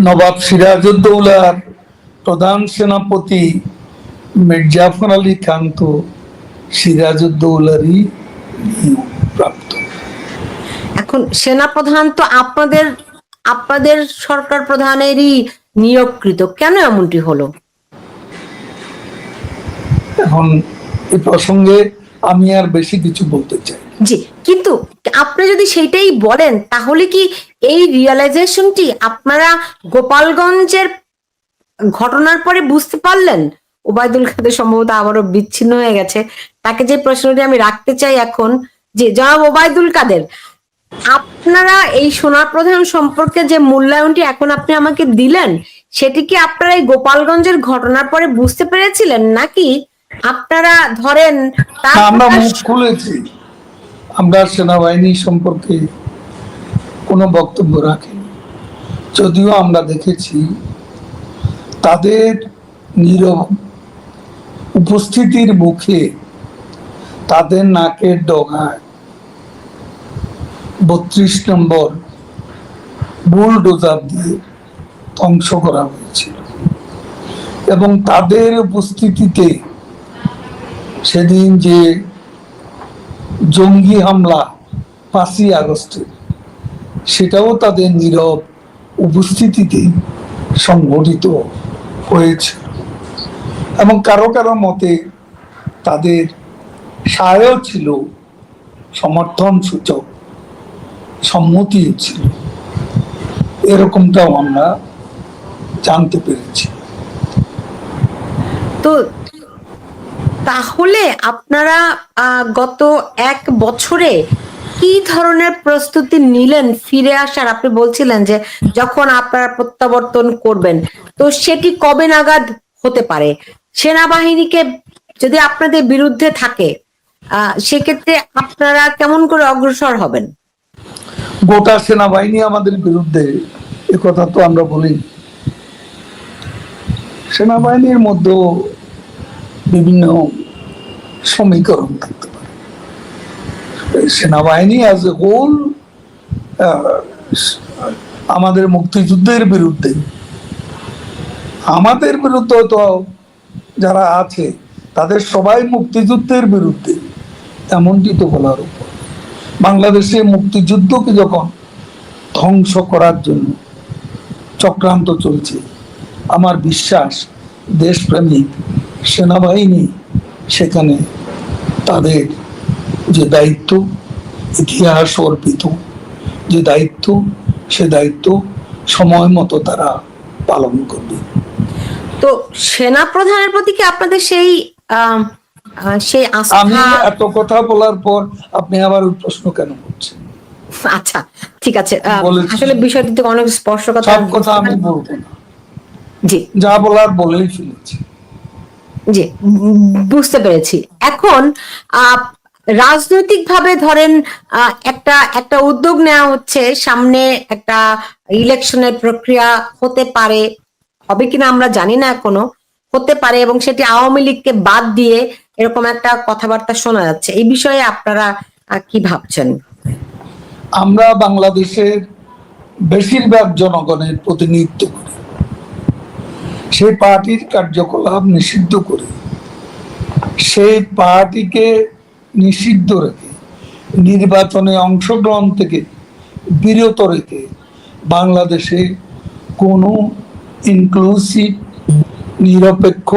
নবাব সিরাজউদ্দৌলার প্রধান সেনাপতি মির্জাফর আলী খান তো সিরাজউদ্দৌলারই প্রাপ্ত। এখন সেনাপ্রধান তো আপনাদের আপনাদের সরকার প্রধানেরই নিয়োগকৃত, কেন এমনটি হলো? এখন এই প্রসঙ্গে আমি আর বেশি কিছু বলতে চাই। জি, কিন্তু আপনি যদি সেইটাই বলেন তাহলে কি এই রিয়ালাইজেশনটি আপনারা গোপালগঞ্জের ঘটনার পরে বুঝতে পারলেন? ওবায়দুল কাদের সম্ভবত আবারও বিচ্ছিন্ন হয়ে গেছে। তাকে যে প্রশ্নটি আমি রাখতে চাই এখন, যে জনাব ওবায়দুল কাদের, আপনারা এই সোনার প্রধান সম্পর্কে যে মূল্যায়নটি এখন আপনি আমাকে দিলেন, সেটি কি আপনারা এই গোপালগঞ্জের ঘটনার পরে বুঝতে পেরেছিলেন, নাকি আপনারা ধরেন আমরা মুখ খুলেছি, আমরা সেনাবাহিনী সম্পর্কে কোনো বক্তব্য রাখিনি, যদিও আমরা দেখেছি তাদের নীরব উপস্থিতির মুখে তাদের নাকের ডগায় 32 নম্বর বুলডোজার দিয়ে ধ্বংস করা হয়েছিল এবং তাদের উপস্থিতিতে সেদিন যে জঙ্গি হামলা 5ই আগস্টে, সেটাও তাদের নীরব উপস্থিতিতে সংঘটিত হয়েছিল এবং কারো কারো মতে তাদের সায়ও ছিল, সমর্থন সূচক সম্মতিও ছিল, এরকমটাও আমরা জানতে পেরেছি। তো তাহলে আপনারা গত 1 বছরে কি ধরনের প্রস্তুতি নিলেন ফিরে আসার? আপনি বলছিলেন যে যখন আপনারা প্রত্যাবর্তন করবেন, তো সেটি কবে নাগাদ হতে পারে? সেনাবাহিনীকে যদি আপনাদের বিরুদ্ধে থাকে, সেক্ষেত্রে আপনারা কেমন করে অগ্রসর হবেন? গোটা সেনাবাহিনী আমাদের বিরুদ্ধে, এ কথা তো আমরা বলি। সেনাবাহিনীর মধ্যে বিভিন্ন সমীকরণ থাকতে পারে। সেনাবাহিনী অ্যাজ এ হোল আমাদের মুক্তিযুদ্ধের বিরুদ্ধে, আমাদের বিরুদ্ধে তো যারা আছে তাদের সবাই মুক্তিযুদ্ধের বিরুদ্ধে, এমনটি তো বলার উপর। বাংলাদেশে মুক্তিযুদ্ধকে যখন ধ্বংস করার জন্য চক্রান্ত চলছে, আমার বিশ্বাস দেশপ্রেমিক সেনাবাহিনী সেখানে তাদের যে দায়িত্ব, ইতিহাস অর্পিত যে দায়িত্ব, সে দায়িত্ব সময় মতো তারা পালন করবে। তো সেনা প্রধানের প্রতি কি আপনাদের সেই সেই আমি আস্থা? এত কথা বলার পর আপনি আবার ওই প্রশ্ন কেন করছেন? আচ্ছা, ঠিক আছে, আসলে বিষয়টি তো অনেক স্পর্শকাতর। সব কথা আমি বলবো না, জি, যা বলার বলেই ফেলেছি। জি, বুঝতে পেরেছি। এখন রাজনৈতিক ভাবে ধরেন একটা একটা উদ্যোগ নেওয়া হচ্ছে, সামনে একটা ইলেকশনের প্রক্রিয়া হতে পারে, হবে কিনা আমরা জানি না এখনো, হতে পারে, এবং সেটি আওয়ামী লীগকে বাদ দিয়ে এরকম একটা কথাবার্তা শোনা যাচ্ছে। এই বিষয়ে আপনারা কি ভাবছেন? আমরা বাংলাদেশের বেশিরভাগ জনগণের প্রতিনিধিত্ব করি, সেই পার্টির কার্যকলাপ নিষিদ্ধ করে, সেই পার্টিকে নিষিদ্ধ রেখে, নির্বাচনে অংশগ্রহণ থেকে বিরত রেখে বাংলাদেশে কোনো ইনক্লুসিভ, নিরপেক্ষ,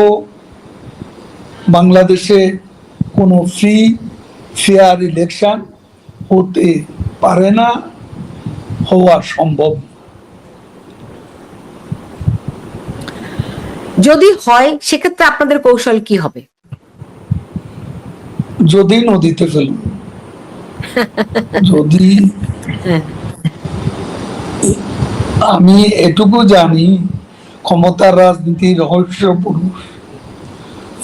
বাংলাদেশে কোনো ফ্রি ফেয়ার ইলেকশন হতে পারে না, হওয়া সম্ভব। যদি হয় সেক্ষেত্রে আপনাদের কৌশল কি হবে? যদি নদীতে ফেলব, যদি আমি এটুকু জানি, ক্ষমতার রাজনীতির রহস্য পুরুষ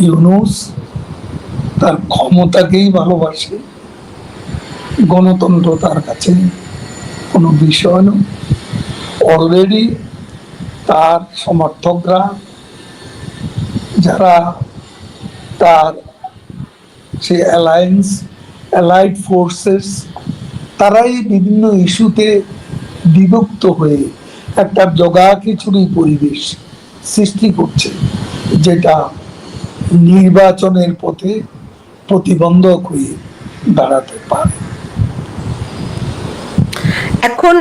ইউনূস তার ক্ষমতাকেই ভালোবাসে, গণতন্ত্র তার কাছে কোনো বিষয় নয়। অলরেডি তার সমর্থকরা, যারা তার সে অ্যালাইড ফোর্সেস, তারাই বিভিন্ন ইস্যুতে বিভক্ত হয়ে একটা জগাখিচুড়ি পরিবেশ সৃষ্টি করছে, যেটা নির্বাচনের পথে প্রতিবন্ধক হয়ে দাঁড়াতে পারে। এখন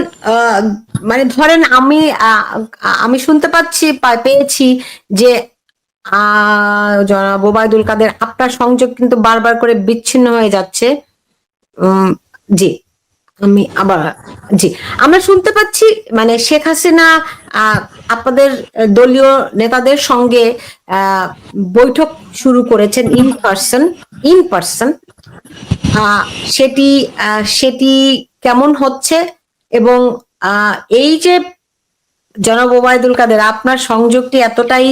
মানে ধরেন আমি শুনতে পেয়েছি যে জনাব ওবায়দুল কাদের, আপনার সংযোগ কিন্তু বারবার করে বিচ্ছিন্ন হয়ে যাচ্ছে। জি, আমি আবার জি, আমরা শুনতে পাচ্ছি মানে শেখ হাসিনা আপনাদের দলীয় নেতাদের সঙ্গে বৈঠক শুরু করেছেন ইন পার্সন। সেটি সেটি কেমন হচ্ছে, এবং এই যে জনাব ওবায়দুল কাদের আপনার সংযোগটি এতটাই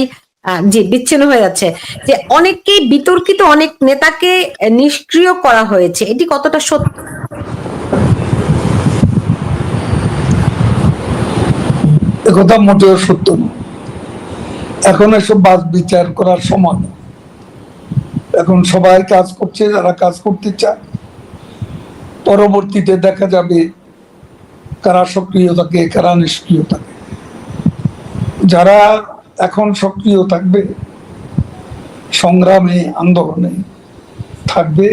জি বিচ্ছিন্ন হয়ে যাচ্ছে যে অনেককেই বিতর্কিত অনেক নেতাকে নিষ্ক্রিয় করা হয়েছে, এটি কতটা সত্য? একথা মোটেও সত্য নয়। এখন এসব বাদ বিচার করার সময় না। এখন সবাই কাজ করছে যারা কাজ করতে চায়। পরবর্তীতে দেখা যাবে কারা সক্রিয় থাকে, কারা নিষ্ক্রিয় থাকে। যারা এখন সক্রিয় থাকবে, সংগ্রামে আন্দোলনে থাকবে,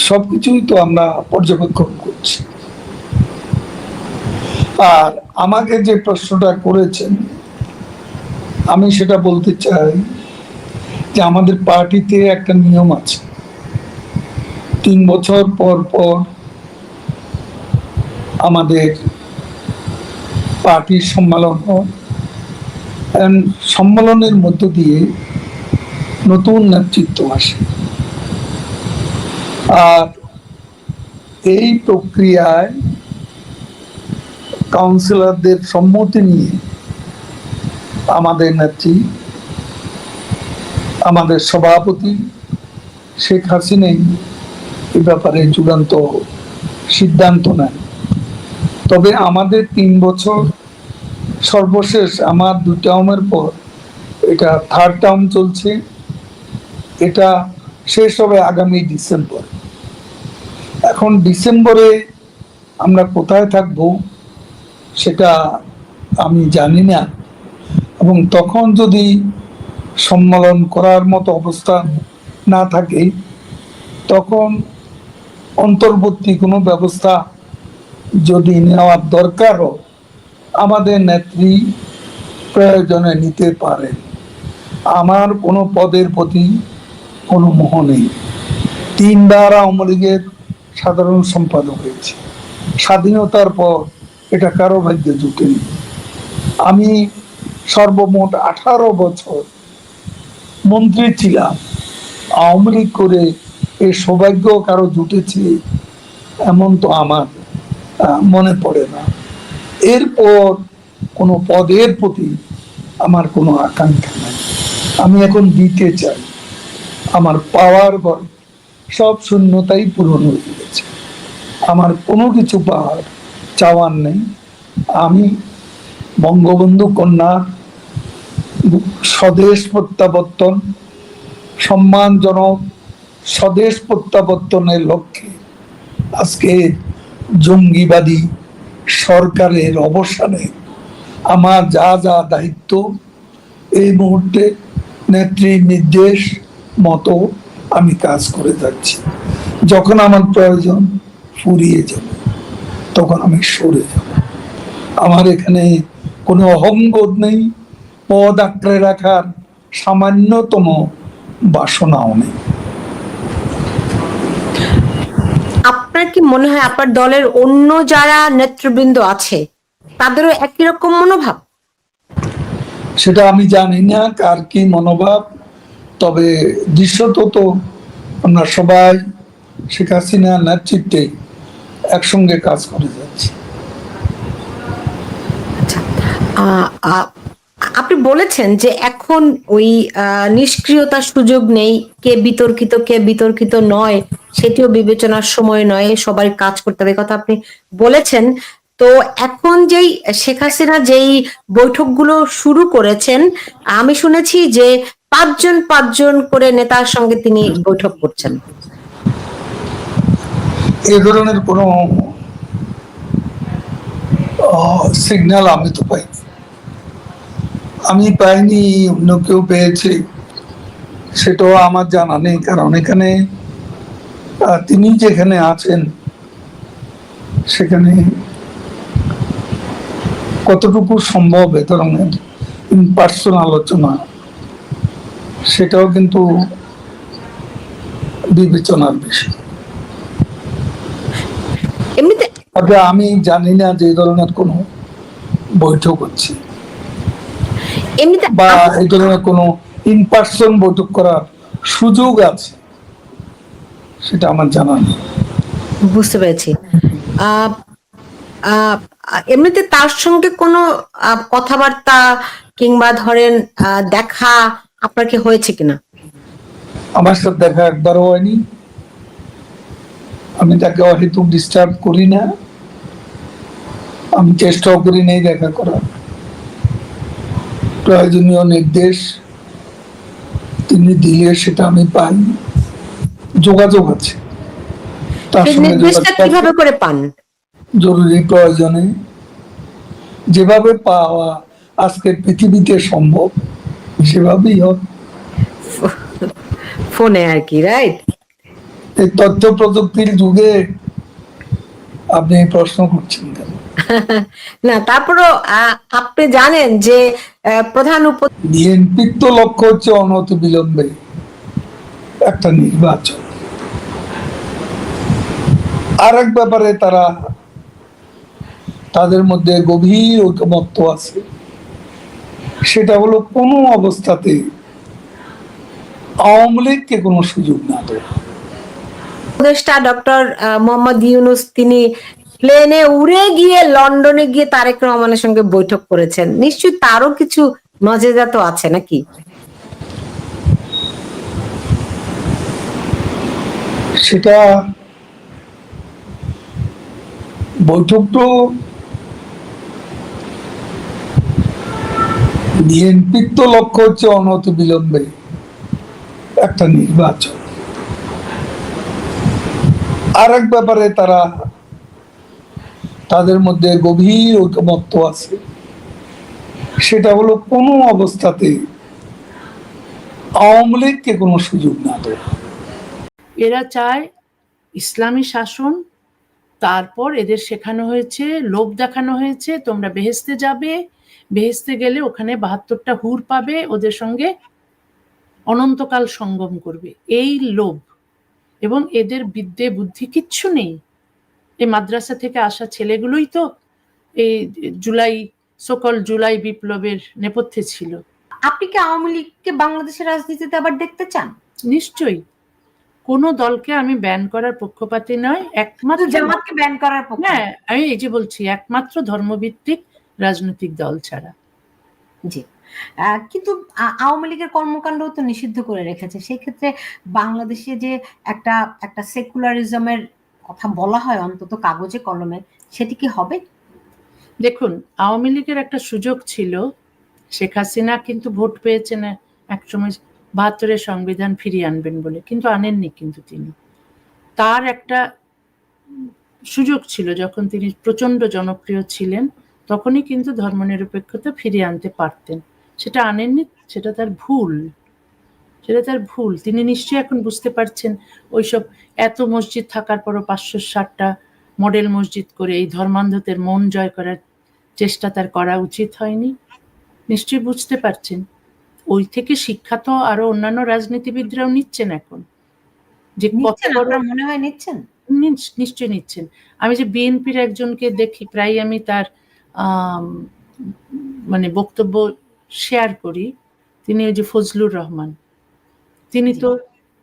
সবকিছুই তো আমরা পর্যবেক্ষণ করছি। আর আমাকে যে প্রশ্নটা করেছেন, আমি সেটা বলতে চাই যে আমাদের পার্টিতে একটা নিয়ম আছে, 3 বছর পর পর আমাদের পার্টির সম্মেলন হয়। সম্মেলনের মধ্য দিয়ে নতুন নেতৃত্ব আসে, আর এই প্রক্রিয়ায় কাউন্সিলরদের সম্মতি নিয়ে আমাদের নেত্রী, আমাদের সভাপতি শেখ হাসিনাই এ ব্যাপারে চূড়ান্ত সিদ্ধান্ত নেন। তবে আমাদের 3 বছর সর্বশেষ আমার 2 টার্মের পর এটা 3rd টার্ম চলছে, এটা শেষ হবে আগামী ডিসেম্বর। এখন ডিসেম্বরে আমরা কোথায় থাকব সেটা আমি জানি না, এবং তখন যদি সম্মেলন করার মতো অবস্থা না থাকে, তখন অন্তর্বর্তী কোনো ব্যবস্থা যদি নেওয়ার দরকারও আমাদের নেত্রী প্রয়োজনে নিতে পারে। আমার কোনো পদের প্রতি কোনো মোহ নেই। 3 বার আওয়ামী লীগের সাধারণ সম্পাদক হয়েছে। স্বাধীনতার পর এটা কারো ভাগ্যে জুটেনি। আমি সর্বমোট 18 বছর মন্ত্রী ছিলাম। আওয়ামী লীগ করে এই সৌভাগ্য কারো জুটেছে এমন তো আমার মনে পড়ে না। এরপর কোনো পদের প্রতি আমার কোনো আকাঙ্ক্ষা নাই। আমি এখন দিতে চাই। আমার পাওয়ার ঘর সব শূন্যতাই পূরণ হয়ে গেছে। আমার কোনো কিছু পাওয়ার চাওয়ার নেই। আমি বঙ্গবন্ধু কন্যার স্বদেশ প্রত্যাবর্তন, সম্মানজনক স্বদেশ প্রত্যাবর্তনের লক্ষ্যে আজকে জঙ্গিবাদী সরকারের অবসানে আমার যা যা দায়িত্ব এই মুহূর্তে নেত্রীর নির্দেশ মতো আমি কাজ করে যাচ্ছি। যখন আমার প্রয়োজন ফুরিয়ে যাবে তখন আমি সরে যাব। আমার এখানে কোনো অহংবোধ নেই, পদ আঁকড়ে রাখার সামান্যতম বাসনাও নেই। আপনার কি মনে হয় আপনার দলের অন্য যারা নেতৃবৃন্দ আছে তাদেরও একই রকম মনোভাব? সেটা আমি জানি না কার কি মনোভাব, তবে দৃশ্যত তো আমরা সবাই শেখ হাসিনার নেতৃত্বে একসঙ্গে কাজ করে যাচ্ছি। আপনি বলেছেন যে এখন ওই নিষ্ক্রিয়তার সুযোগ নেই, কে বিতর্কিত নয় সেটিও বিবেচনার সময় নয়, সবাই কাজ করতে হবে, কথা আপনি বলেছেন। তো এখন যেই শেখ হাসিনা যেই বৈঠকগুলো শুরু করেছেন, আমি শুনেছি যে 5 জন করে নেতার সঙ্গে তিনি বৈঠক করছেন। এ ধরনের কোনো সিগন্যাল আমি তো পাইনি, আমি পাইনি, অন্য কেউ পেয়েছে সেটাও আমার জানা নেই। কারণ এখানে তিনি যেখানে আছেন সেখানে কতটুকু সম্ভব এ ধরনের ইনপার্সন আলোচনা, সেটাও কিন্তু বিবেচনার বিষয়। এমনিতে তবে আমি জানি না যে এই ধরনের কোনো বৈঠক হচ্ছে এমনিতে বা এই ধরনের কোনো ইনপার্সন বৈঠক করার সুযোগ আছে, সেটা আমার জানা নেই। বুঝতে পেরেছি। আহ আহ এমনিতে তার সঙ্গে কোনো কথাবার্তা কিংবা ধরেন দেখা আপনার কি হয়েছে কিনা? আমার সাথে দেখা একবারও হয়নি, আমি তাকে অহেতুক ডিস্টার্ব করি না, আমি চেষ্টাও করি নাই দেখা করার। প্রয়োজনীয় নির্দেশ তিনি দিলে সেটা আমি পাই, যোগাযোগ আছে তার সেই সঙ্গে, নির্দেশটা যোগাযোগ কিভাবে করে পান? জরুরি প্রয়োজনে যেভাবে পাওয়া আজকের পৃথিবীতে সম্ভব সেভাবেই হোক। ফোনে আর কি, রাইট? এই তথ্য প্রযুক্তির যুগে আপনি এই প্রশ্ন করছেন কেন? না, তারপরও আপনি জানেন যে প্রধান বিএনপির তো লক্ষ্য হচ্ছে অনতি বিলম্বে একটা নির্বাচন। আর এক ব্যাপারে তাদের মধ্যে গভীর ঐকমত্য আছে, সেটা হলো কোনো অবস্থাতে আওয়ামী লীগকে কোনো সুযোগ না দেওয়া। উপদেষ্টা ডক্টর মোহাম্মদ ইউনূস তিনি প্লেনে উড়ে গিয়ে লন্ডনে গিয়ে তারেক রহমানের সঙ্গে বৈঠক করেছেন, নিশ্চয়ই তারও কিছু মজেদা তো আছে নাকি? সেটা বৈঠক তো বিএনপির তো লক্ষ্য হচ্ছে অনতি বিলম্বে একটা নির্বাচন। আর এক ব্যাপারে তাদের মধ্যে গভীর ঐকমত্য আছে, সেটা হলো কোনো অবস্থাতে আওয়ামী লীগকে কোনো সুযোগ না দেওয়া। এরা চায় ইসলামী শাসন, তারপর এদের শেখানো হয়েছে, লোভ দেখানো হয়েছে তোমরা বেহেশতে যাবে, বেহেশতে গেলে ওখানে ৭২টা হুর পাবে, ওদের সঙ্গে অনন্তকাল সঙ্গম করবে, এই লোভ। এবং এদের বিদ্যে বুদ্ধি কিচ্ছু নেই। এই মাদ্রাসা থেকে আসা ছেলেগুলোই তো এই জুলাই বিপ্লবের নেপথ্যে ছিল। আপনি কি আওয়ামী লীগকে বাংলাদেশের রাজনীতিতে আবার দেখতে চান? নিশ্চয়ই। কোনো দলকে আমি ব্যান করার পক্ষপাতী নয়, একমাত্র জামাতকে ব্যান করার পক্ষে? হ্যাঁ, আমি এই যে বলছি, একমাত্র ধর্মভিত্তিক রাজনৈতিক দল ছাড়া। জি, কিন্তু আওয়ামী লীগের কর্মকাণ্ড তো নিষিদ্ধ করে রেখেছে, সেই ক্ষেত্রে বাংলাদেশে যে একটা একটা সেকুলারিজমের কথা বলা হয় অন্তত কাগজে কলমে, সেটি কি হবে? দেখুন, আওয়ামী লীগের একটা সুযোগ ছিল, শেখ হাসিনা কিন্তু ভোট পেয়েছেন একসময় ৭২-এর সংবিধান ফিরিয়ে আনবেন বলে, কিন্তু আনেননি। কিন্তু তিনি, তার একটা সুযোগ ছিল যখন তিনি প্রচন্ড জনপ্রিয় ছিলেন, তখনই কিন্তু ধর্মনিরপেক্ষতা ফিরিয়ে আনতে পারতেন, সেটা আনেননি। সেটা তার ভুল, সেটা তার ভুল। তিনি নিশ্চয়ই এখন বুঝতে পারছেন ওইসব এত মসজিদ থাকার পরও ৫৬০টা মডেল মসজিদ করে এই ধর্মান্ধদের মন জয় করার চেষ্টা তার করা উচিত হয়নি, নিশ্চয়ই বুঝতে পারছেন। ওই থেকে শিক্ষা তো আরো অন্যান্য রাজনীতিবিদরাও নিচ্ছেন এখন, যে কত বড়, মনে হয় নিচ্ছেন। নিশ্চয়ই নিচ্ছেন। আমি যে বিএনপির একজনকে দেখি, প্রায় আমি তার মানে বক্তব্য শেয়ার করি, তিনি ওই যে ফজলুর রহমান, তিনি তো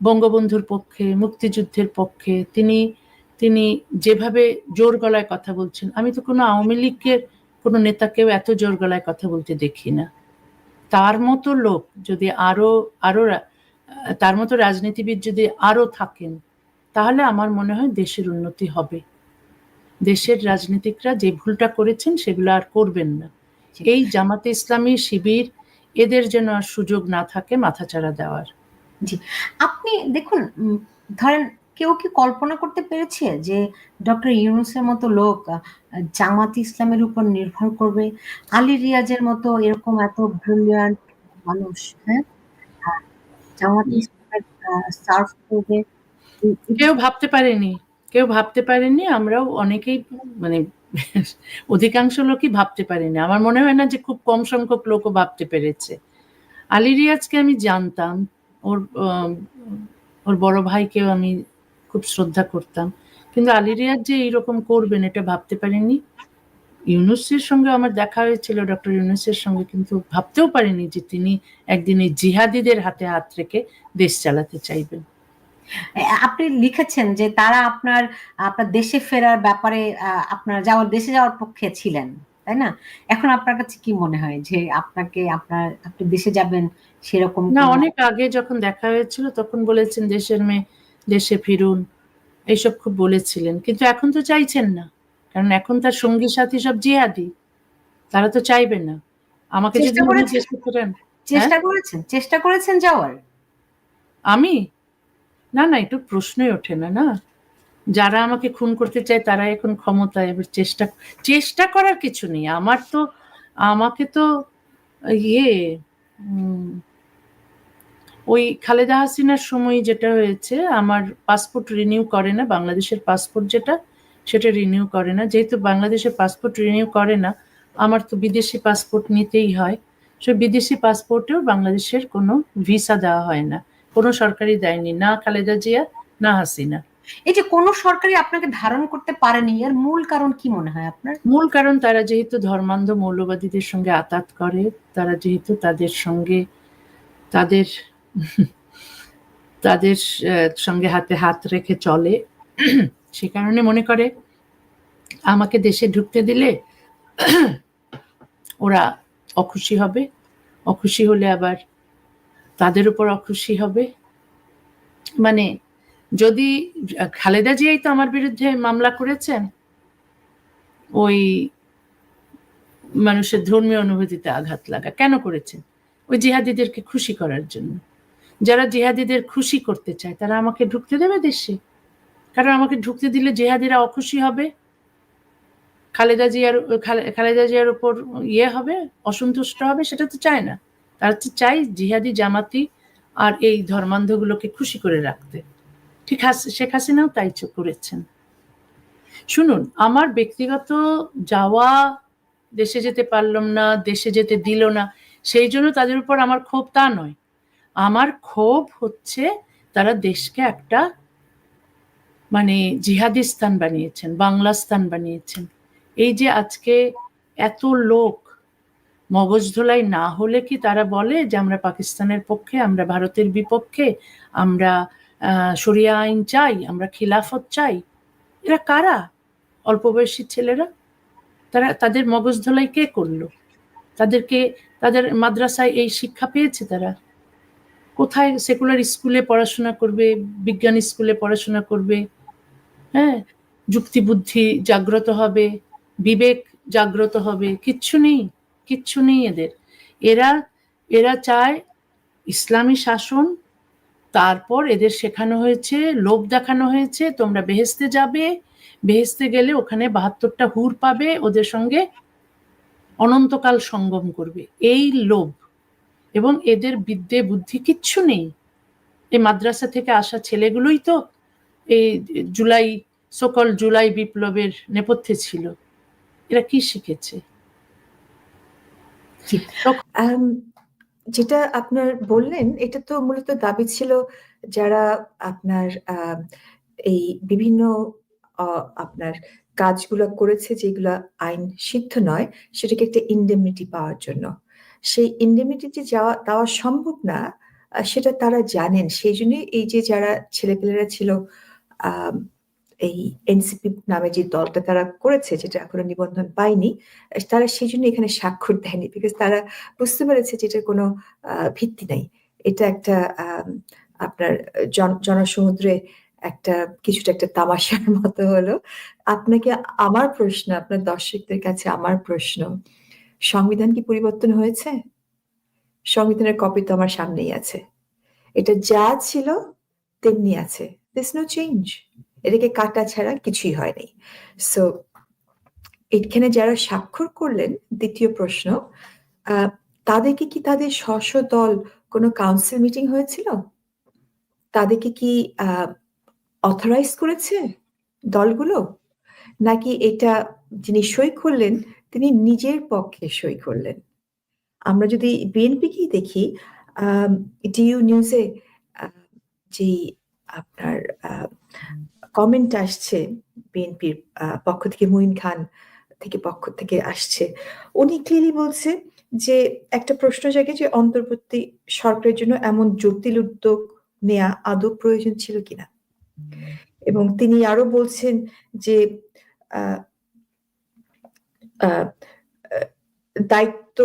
বঙ্গবন্ধুর পক্ষে, মুক্তিযুদ্ধের পক্ষে। তিনি যেভাবে জোর গলায় কথা বলছেন, আমি তো কোনো আওয়ামী লীগের কোনো নেতাকেও এত জোর গলায় কথা বলতে দেখি না। তার মতো লোক যদি আরো তার মতো রাজনীতিবিদ যদি আরো থাকেন, তাহলে আমার মনে হয় দেশের উন্নতি হবে। দেশের রাজনীতিকরা যে ভুলটা করেছেন সেগুলো আর করবেন না। এই জামাতে ইসলামী, শিবির, এদের যেন আর সুযোগ না থাকে মাথাচাড়া দেওয়ার। জি, আপনি দেখুন, ধরেন কেউ কি কল্পনা করতে পেরেছে যে ডক্টর ইউনূসের মতো লোক জামাত ইসলামের উপর নির্ভর করবে, আলী রিয়াজের মতো এরকম এত ব্রিলিয়ান্ট মানুষ, হ্যাঁ, জামাত ইসলামের সার্ভ করবে? কেউ ভাবতে পারেনি, কেউ ভাবতে পারেনি। আমরাও অনেকেই, মানে অধিকাংশ লোকই ভাবতে পারেনি। আমার মনে হয় না যে খুব কম সংখ্যক লোকও ভাবতে পেরেছে। আলী রিয়াজকে আমি জানতাম, ওর ওর বড় ভাইকেও আমি খুব শ্রদ্ধা করতাম, কিন্তু আলী রিয়াজ যে এইরকম করবেন এটা ভাবতে পারিনি। ইউনূসের সঙ্গে আমার দেখা হয়েছিল, ডক্টর ইউনূসের সঙ্গে, কিন্তু ভাবতেও পারিনি যে তিনি একদিন এই জিহাদিদের হাতে হাত রেখে দেশ চালাতে চাইবেন। আপনি লিখেছেন যে তারা আপনার আপনার দেশে ফেরার ব্যাপারে আপনার দেশে যাওয়ার পক্ষে ছিলেন, তাই না? এখন আপনার কাছে কি মনে হয় যে আপনি দেশে যাবেন সেরকম না, অনেক আগে যখন দেখা হয়েছিল তখন বলেছেন দেশের মেয়ে দেশে ফিরুন, এইসব খুব বলেছিলেন, কিন্তু এখন তো চাইছেন না, কারণ এখন তার সঙ্গী সাথী সব জিহাদি, তারা তো চাইবে না। আমাকে যদি উনি দেশে ফেরান। চেষ্টা করেছেন যাওয়ার? আমি না, না, একটু প্রশ্নই ওঠে না। না, যারা আমাকে খুন করতে চায় তারা এখন ক্ষমতায়, এবার চেষ্টা করার কিছু নেই। আমাকে তো ইয়ে ওই খালেদা হাসিনার সময় যেটা হয়েছে, আমার পাসপোর্ট রিনিউ করে না, বাংলাদেশের পাসপোর্ট যেটা, সেটা রিনিউ করে না। যেহেতু বাংলাদেশের পাসপোর্ট রিনিউ করে না, আমার তো বিদেশি পাসপোর্ট নিতেই হয়। সেই বিদেশি পাসপোর্টেও বাংলাদেশের কোনো ভিসা দেওয়া হয় না, কোনো সরকারই দেয়নি, না খালেদা জিয়া না হাসিনা। এই যে কোনো সরকারই আপনাকে ধারণ করতে পারেনি, এর মূল কারণ কি মনে হয় আপনার? মূল কারণ তারা যেহেতু ধর্মান্ধ মৌলবাদীদের সঙ্গে আতাত করে, তারা যেহেতু তাদের সঙ্গে তাদের সঙ্গে হাতে হাত রেখে চলে, সে কারণে মনে করে আমাকে দেশে ঢুকতে দিলে ওরা অখুশি হবে, অখুশি হলে আবার তাদের উপর অখুশি হবে। মানে যদি খালেদা জিয়াই তো আমার বিরুদ্ধে মামলা করেছেন ওই মানুষের ধর্মীয় অনুভূতিতে আঘাত লাগা, কেন করেছেন? ওই জিহাদিদেরকে খুশি করার জন্য। যারা জিহাদিদের খুশি করতে চায় তারা আমাকে ঢুকতে দেবে দেশে? কারণ আমাকে ঢুকতে দিলে জিহাদিরা অখুশি হবে, খালেদা জিয়ার উপর হবে, অসন্তুষ্ট হবে, সেটা তো চায় না। তারা তো চাই জিহাদি, জামাতি আর এই ধর্মান্ধগুলোকে খুশি করে রাখতে। ঠিক শেখ হাসিনাও তাই করেছেন। শুনুন, আমার ব্যক্তিগত যাওয়া, দেশে যেতে পারলাম না, দেশে যেতে দিল না, সেই জন্য তাদের উপর আমার ক্ষোভ তা নয়। আমার ক্ষোভ হচ্ছে তারা দেশকে একটা মানে জিহাদি স্থান বানিয়েছেন, বাংলা স্থান বানিয়েছেন। এই যে আজকে এত লোক মগজ ধোলাই না হলে কি তারা বলে যে আমরা পাকিস্তানের পক্ষে, আমরা ভারতের বিপক্ষে, আমরা শরিয়া আইন চাই, আমরা খিলাফত চাই? এরা কারা? অল্প বয়সী ছেলেরা। তাদের মগজ ধোলাই কে করলো? তাদের মাদ্রাসায় এই শিক্ষা পেয়েছে তারা? কোথায় সেকুলার স্কুলে পড়াশোনা করবে, বিজ্ঞান স্কুলে পড়াশোনা করবে? হ্যাঁ, যুক্তি বুদ্ধি জাগ্রত হবে, বিবেক জাগ্রত হবে? কিচ্ছু নেই, কিচ্ছু নেই এদের। এরা চায় ইসলামী শাসন। তারপর এদের শেখানো হয়েছে, লোভ দেখানো হয়েছে, তোমরা বেহেশতে যাবে, বেহেশতে গেলে ওখানে ৭২টা হুর পাবে, ওদের সঙ্গে অনন্তকাল সঙ্গম করবে, এই লোভ। এবং এদের বিদ্যে বুদ্ধি কিচ্ছু নেই। এই মাদ্রাসা থেকে আসা ছেলেগুলোই তো এই জুলাই বিপ্লবের নেপথ্যে ছিল। এরা কি শিখেছে? যেটা আপনার বললেন এটা তো মূলত দাবি ছিল যারা আপনার এই বিভিন্ন আপনার কাজগুলো করেছে যেগুলো আইন সিদ্ধ নয়, সেটাকে একটা ইন্ডেমনিটি পাওয়ার জন্য। সেই ইন্ডেমনিটি দেওয়া সম্ভব না, সেটা তারা জানেন। সেই জন্যই এই যে যারা ছেলেপেলেরা ছিল এই এনসিপি নামে যে দলটা তারা করেছে, যেটা এখনো নিবন্ধন পায়নি, তারা সেই জন্য এখানে স্বাক্ষর দেয়নি, বিকজ তারা বুঝতে পেরেছে যে এটার কোনো ভিত্তি নেই। এটা একটা আপনার জনসমুদ্রে কিছুটা একটা তামাশার মতো হলো। আপনাকে আমার প্রশ্ন, আপনার দর্শকদের কাছে আমার প্রশ্ন, সংবিধান কি পরিবর্তন হয়েছে? সংবিধানের কপি তো আমার সামনেই আছে, এটা যা ছিল তেমনি আছে। দিস নো চেঞ্জ, এটাকে কাটা ছাড়া কিছুই হয়নি। সো এখানে যারা স্বাক্ষর করলেন, দ্বিতীয় প্রশ্ন, তাদেরকে কি তাদের স্ব দল কোনো কাউন্সিল মিটিং হয়েছিল? তাদেরকে কি অথরাইজ করেছে দলগুলো, নাকি এটা যিনি সই করলেন তিনি নিজের পক্ষে সই করলেন? আমরা যদি বিএনপিকেই দেখি, ডিইউ নিউজে যে আপনার কমেন্ট আসছে বিএনপির পক্ষ থেকে, মুইন খান পক্ষ থেকে আসছে, উনি ক্লিয়ারলি বলছে যে একটা প্রশ্ন জাগে যে অন্তর্বর্তী সরকারের জন্য এমন জটিল উদ্যোগ নেওয়া আদৌ প্রয়োজন ছিল কিনা। এবং তিনি আরো বলছেন যে দায়িত্ব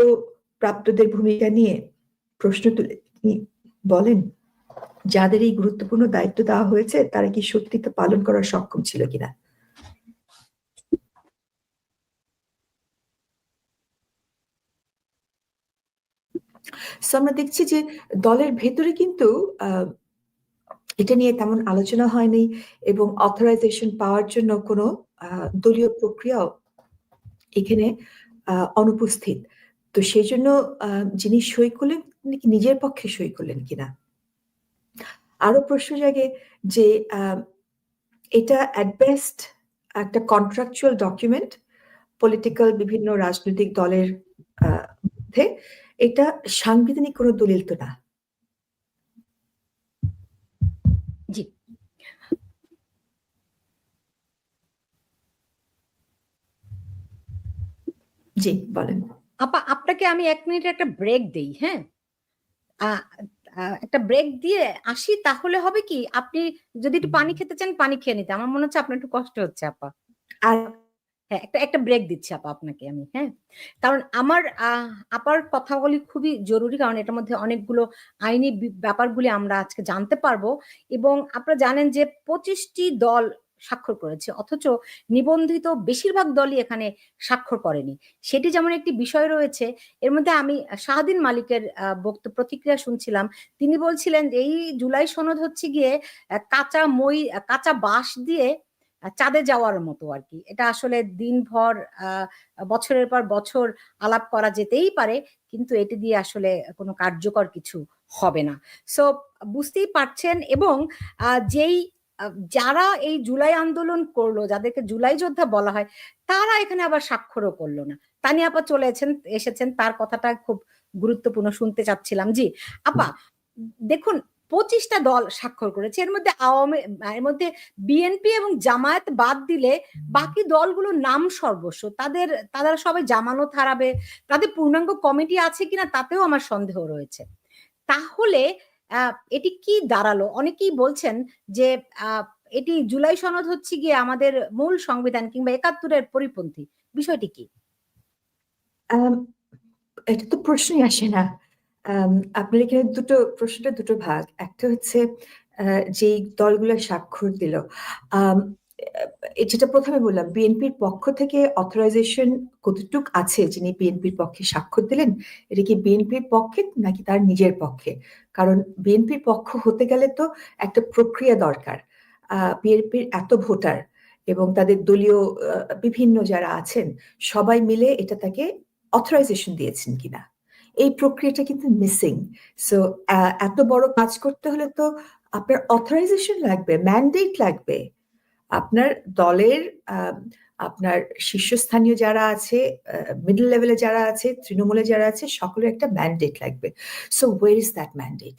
প্রাপ্তদের ভূমিকা নিয়ে প্রশ্ন তুলে তিনি বলেন, যাদের এই গুরুত্বপূর্ণ দায়িত্ব দেওয়া হয়েছে তারা কি সত্যি তা পালন করার সক্ষম ছিল কিনা। আমরা দেখছি যে দলের ভেতরে কিন্তু এটা নিয়ে তেমন আলোচনা হয়নি, এবং অথরাইজেশন পাওয়ার জন্য কোনো দলীয় প্রক্রিয়াও এখানে অনুপস্থিত। তো সেই জন্য যিনি সই করলেন নাকি নিজের পক্ষে সই করলেন কিনা। আরো প্রশ্ন জাগে যে এটা অ্যাট বেস্ট একটা কন্ট্রাকচুয়াল ডকুমেন্ট পলিটিক্যাল বিভিন্ন রাজনৈতিক দলের মধ্যে, এটা সাংবিধানিক কোনো দলিল তো না। জি, জি বলেন। আপা আপনাকে আমি 1 মিনিট একটা ব্রেক দেই, হ্যাঁ? একটা ব্রেক দিয়ে আসি, তাহলে হবে কি, আপনি যদি একটু পানি খেতে চান পানি খেয়ে নিতে, আমার মনে হচ্ছে আপনার একটু কষ্ট হচ্ছে আপা। আর হ্যাঁ, একটা ব্রেক দিচ্ছি আপা আপনাকে আমি, হ্যাঁ? কারণ আমার আপার কথাগুলি খুবই জরুরি, কারণ এটার মধ্যে অনেকগুলো আইনি ব্যাপারগুলি আমরা আজকে জানতে পারবো। এবং আপনারা জানেন যে 25টি দল স্বাক্ষর করেছে, অথচ নিবন্ধিত বেশিরভাগ দলই এখানে স্বাক্ষর করেনি। সেটি যেমন একটি বিষয় রয়েছে। এর মধ্যে আমি শাহদিন মালিকের প্রতিক্রিয়া শুনছিলাম। তিনি বলছিলেন যে এই জুলাই সনদ হচ্ছে গিয়ে কাঁচা বাঁশ দিয়ে চাঁদে যাওয়ার মতো আর কি। এটা আসলে দিনভর বছরের পর বছর আলাপ করা যেতেই পারে, কিন্তু এটি দিয়ে আসলে কোনো কার্যকর কিছু হবে না। সো বুঝতেই পারছেন। এবং যারা এই জুলাই আন্দোলন করলো, যাদেরকে জুলাই যোদ্ধা বলা হয়, তারা এখানে আবার স্বাক্ষরও করলো না। তানি আপা এসেছেন, তার কথাটা খুব গুরুত্বপূর্ণ, শুনতে চাচ্ছিলাম। জি আপা, দেখুন 25টা দল স্বাক্ষর করেছে, এর মধ্যে বিএনপি এবং জামায়াত বাদ দিলে বাকি দলগুলোর নাম সর্বস্ব, তারা সবাই জামানত হারাবে, তাদের পূর্ণাঙ্গ কমিটি আছে কিনা তাতেও আমার সন্দেহ রয়েছে। তাহলে এটি কি দাঁড়ালো? অনেকেই বলছেন যে এটি জুলাই সনদ হচ্ছে গিয়ে আমাদের মূল সংবিধান কিংবা 71-এর পরিপন্থী। বিষয়টি কি? এটা তো প্রশ্নই আসে না। আপনার এখানে প্রশ্নটা দুটো ভাগ। একটা হচ্ছে যেই দলগুলো স্বাক্ষর দিল, যেটা প্রথমে বললাম, বিএনপির পক্ষ থেকে অথরাইজেশন কতটুক আছে, যিনি বিএনপির পক্ষে স্বাক্ষর দিলেন, এটা কি বিএনপির পক্ষে নাকি তার নিজের পক্ষে? কারণ বিএনপির পক্ষ হতে গেলে তো একটা প্রক্রিয়া দরকার। বিএনপির এত ভোটার এবং তাদের দলীয় বিভিন্ন যারা আছেন সবাই মিলে এটা তাকে অথরাইজেশন দিয়েছেন কিনা, এই প্রক্রিয়াটা কিন্তু মিসিং। সো এত বড় কাজ করতে হলে তো আপনার অথরাইজেশন লাগবে, ম্যান্ডেট লাগবে। আপনার দলের আপনার শীর্ষস্থানীয় যারা আছে, মিডল লেভেলে যারা আছে, তৃণমূলে যারা আছে, সকলের একটা ম্যান্ডেট লাগবে। So ওয়ের is that mandate?